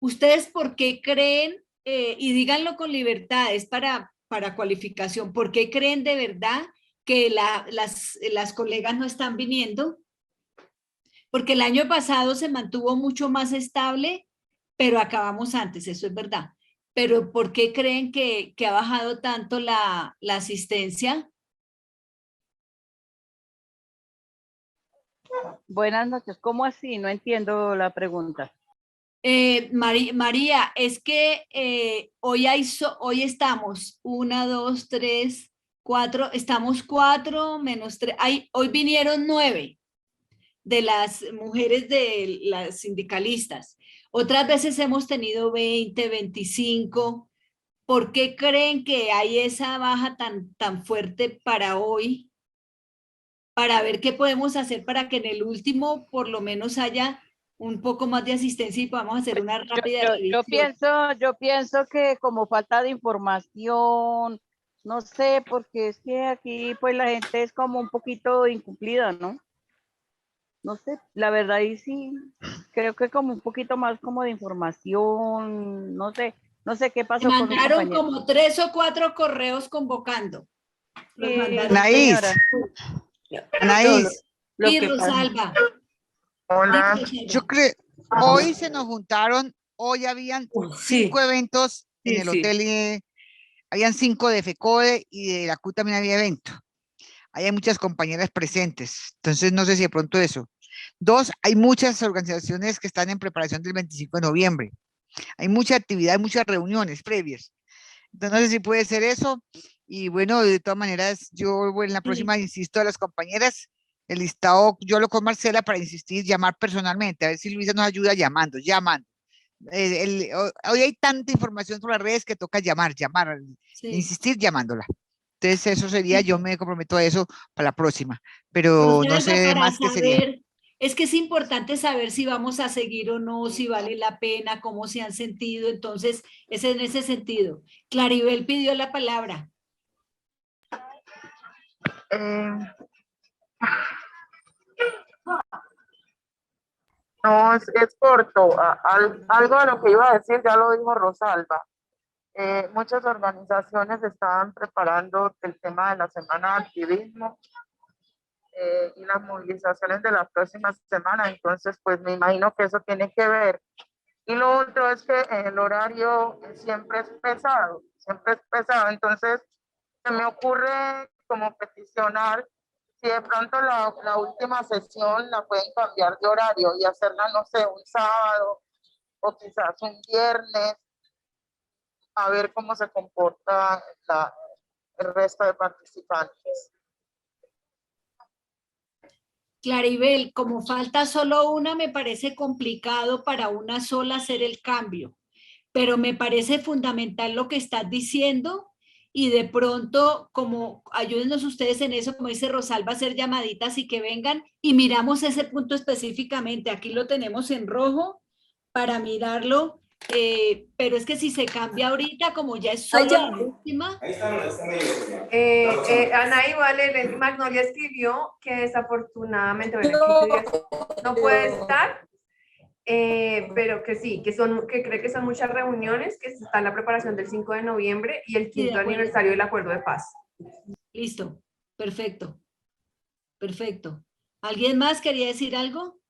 ¿Ustedes por qué creen, y díganlo con libertad, es para cualificación, por qué creen de verdad que las colegas no están viniendo? Porque el año pasado se mantuvo mucho más estable, pero acabamos antes, eso es verdad. Pero ¿por qué creen que ha bajado tanto la asistencia? Buenas noches. ¿Cómo así? No entiendo la pregunta. María, es que hoy estamos 1, 2, 3, 4, estamos 4 menos 3, hoy vinieron 9 de las mujeres de las sindicalistas. Otras veces hemos tenido 20, 25. ¿Por qué creen que hay esa baja tan fuerte para hoy? Para ver qué podemos hacer para que en el último por lo menos haya un poco más de asistencia y podamos hacer una rápida revisión. Yo pienso que como falta de información, no sé, porque es que aquí pues la gente es como un poquito incumplida, ¿no? No sé, la verdad y sí, creo que como un poquito más como de información, no sé qué Me pasó con mi mandaron compañero. como 3 o 4 correos convocando. Los mandaron. Anaís, Señora, no, Anaís, lo Y que pasa. Rosalba. Hola. Dime, Rosalba. yo creo, hoy se nos juntaron, hoy habían 5 Sí, eventos en sí, el sí. hotel, habían 5 de FECODE y de la CU también había evento. Ahí hay muchas compañeras presentes, entonces no sé si de pronto eso. 2, hay muchas organizaciones que están en preparación del 25 de noviembre. Hay mucha actividad, muchas reuniones previas. Entonces no sé si puede ser eso. Y bueno, de todas maneras, yo en la próxima insisto a las compañeras, el listado, yo lo con Marcela para insistir, llamar personalmente, a ver si Luisa nos ayuda llamando. Hoy hay tanta información por las redes que toca llamar, Sí. insistir llamándola. Entonces eso sería, yo Sí. me comprometo a eso para la próxima, pero no Rosalba, sé para más qué sería. saber, es que es importante saber si vamos a seguir o no, si vale la pena, cómo se han sentido. Entonces, es en ese sentido. Claribel pidió la palabra. Eh, no, es corto. Algo de lo que iba a decir ya lo dijo Rosalba. Muchas organizaciones estaban preparando el tema de la semana de activismo y las movilizaciones de la próxima semana. Entonces, pues me imagino que eso tiene que ver. Y lo otro es que el horario siempre es pesado, siempre es pesado. Entonces, se me ocurre como peticionar si de pronto la última sesión la pueden cambiar de horario y hacerla, no sé, un sábado o quizás un viernes, a ver cómo se comporta el resto de participantes. Claribel, como falta solo una, me parece complicado para una sola hacer el cambio, pero me parece fundamental lo que estás diciendo y de pronto, como ayúdenos ustedes en eso, como dice Rosalba, hacer llamaditas y que vengan y miramos ese punto específicamente. Aquí lo tenemos en rojo para mirarlo, pero es que si se cambia ahorita, como ya es solo la última. Ana igual, Magnolia escribió que desafortunadamente, bueno, en 15 días no puede estar, pero que sí, que cree que son muchas reuniones, que está en la preparación del 5 de noviembre y el Sí, de 5º acuerdo. aniversario del Acuerdo de Paz. Listo, perfecto, perfecto. ¿Alguien más quería decir algo?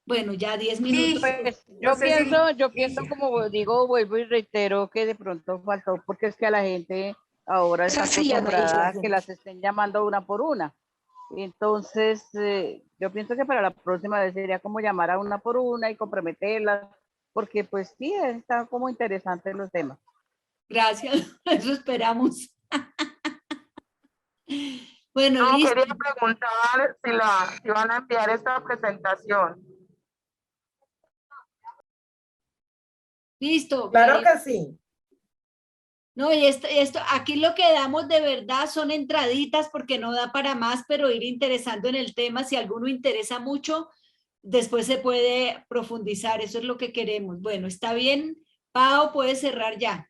Bueno, ya 10 minutos. Pues No sé si yo pienso como digo, vuelvo y reitero que de pronto faltó, porque es que a la gente ahora está acostumbrada a que las estén llamando una por una. Entonces, yo pienso que para la próxima vez sería como llamar a una por una y comprometerlas, porque pues sí, están como interesantes los temas. Gracias, eso esperamos. Bueno, No, listo. quería preguntar si van a enviar esta presentación. Listo. Claro que sí. No, y esto, aquí lo que damos de verdad son entraditas porque no da para más, pero ir interesando en el tema. Si alguno interesa mucho, después se puede profundizar. Eso es lo que queremos. Bueno, está bien. Pau, puedes cerrar ya.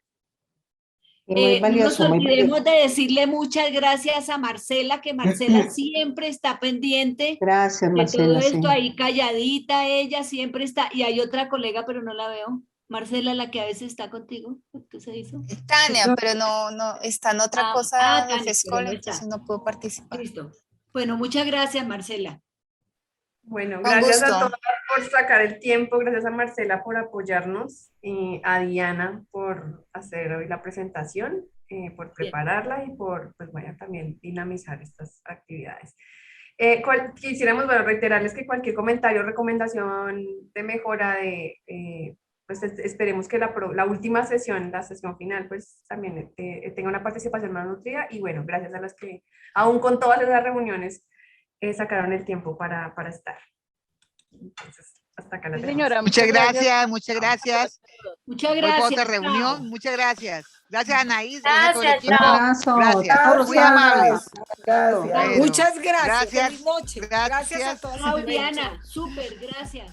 Muy valioso, no nos muy olvidemos valioso. de decirle muchas gracias a Marcela, que Marcela siempre está pendiente Gracias, de todo Marcela, sí. esto, ahí calladita, ella siempre está, y hay otra colega, pero no la veo. Marcela, la que a veces está contigo, ¿qué se hizo? Tania, pero no está en otra cosa de Tania, pero FESCOL, no entonces está. no puedo participar. Listo. Bueno, muchas gracias, Marcela. Bueno, Con gracias a gusto. todas por sacar el tiempo, gracias a Marcela por apoyarnos, a Diana por hacer hoy la presentación, por prepararla y por, pues bueno, también dinamizar estas actividades. Quisiéramos, bueno, reiterarles que cualquier comentario o recomendación de mejora pues esperemos que la última sesión, la sesión final, pues también tenga una participación más nutrida y bueno, gracias a las que aún con todas esas reuniones sacaron el tiempo para estar. Entonces, hasta acá la Sí, tenemos. señora, Muchas gracias, muchas gracias. Muchas Voy para otra gracias. reunión. Chao. Muchas gracias. Gracias, Anaís. Gracias a todo el Gracias, equipo. chao. Abrazo. Gracias. Chao, Muy amables. Gracias. Bueno, Muchas gracias. gracias. Feliz noche. Gracias a todas. Chao, Diana. Súper, gracias.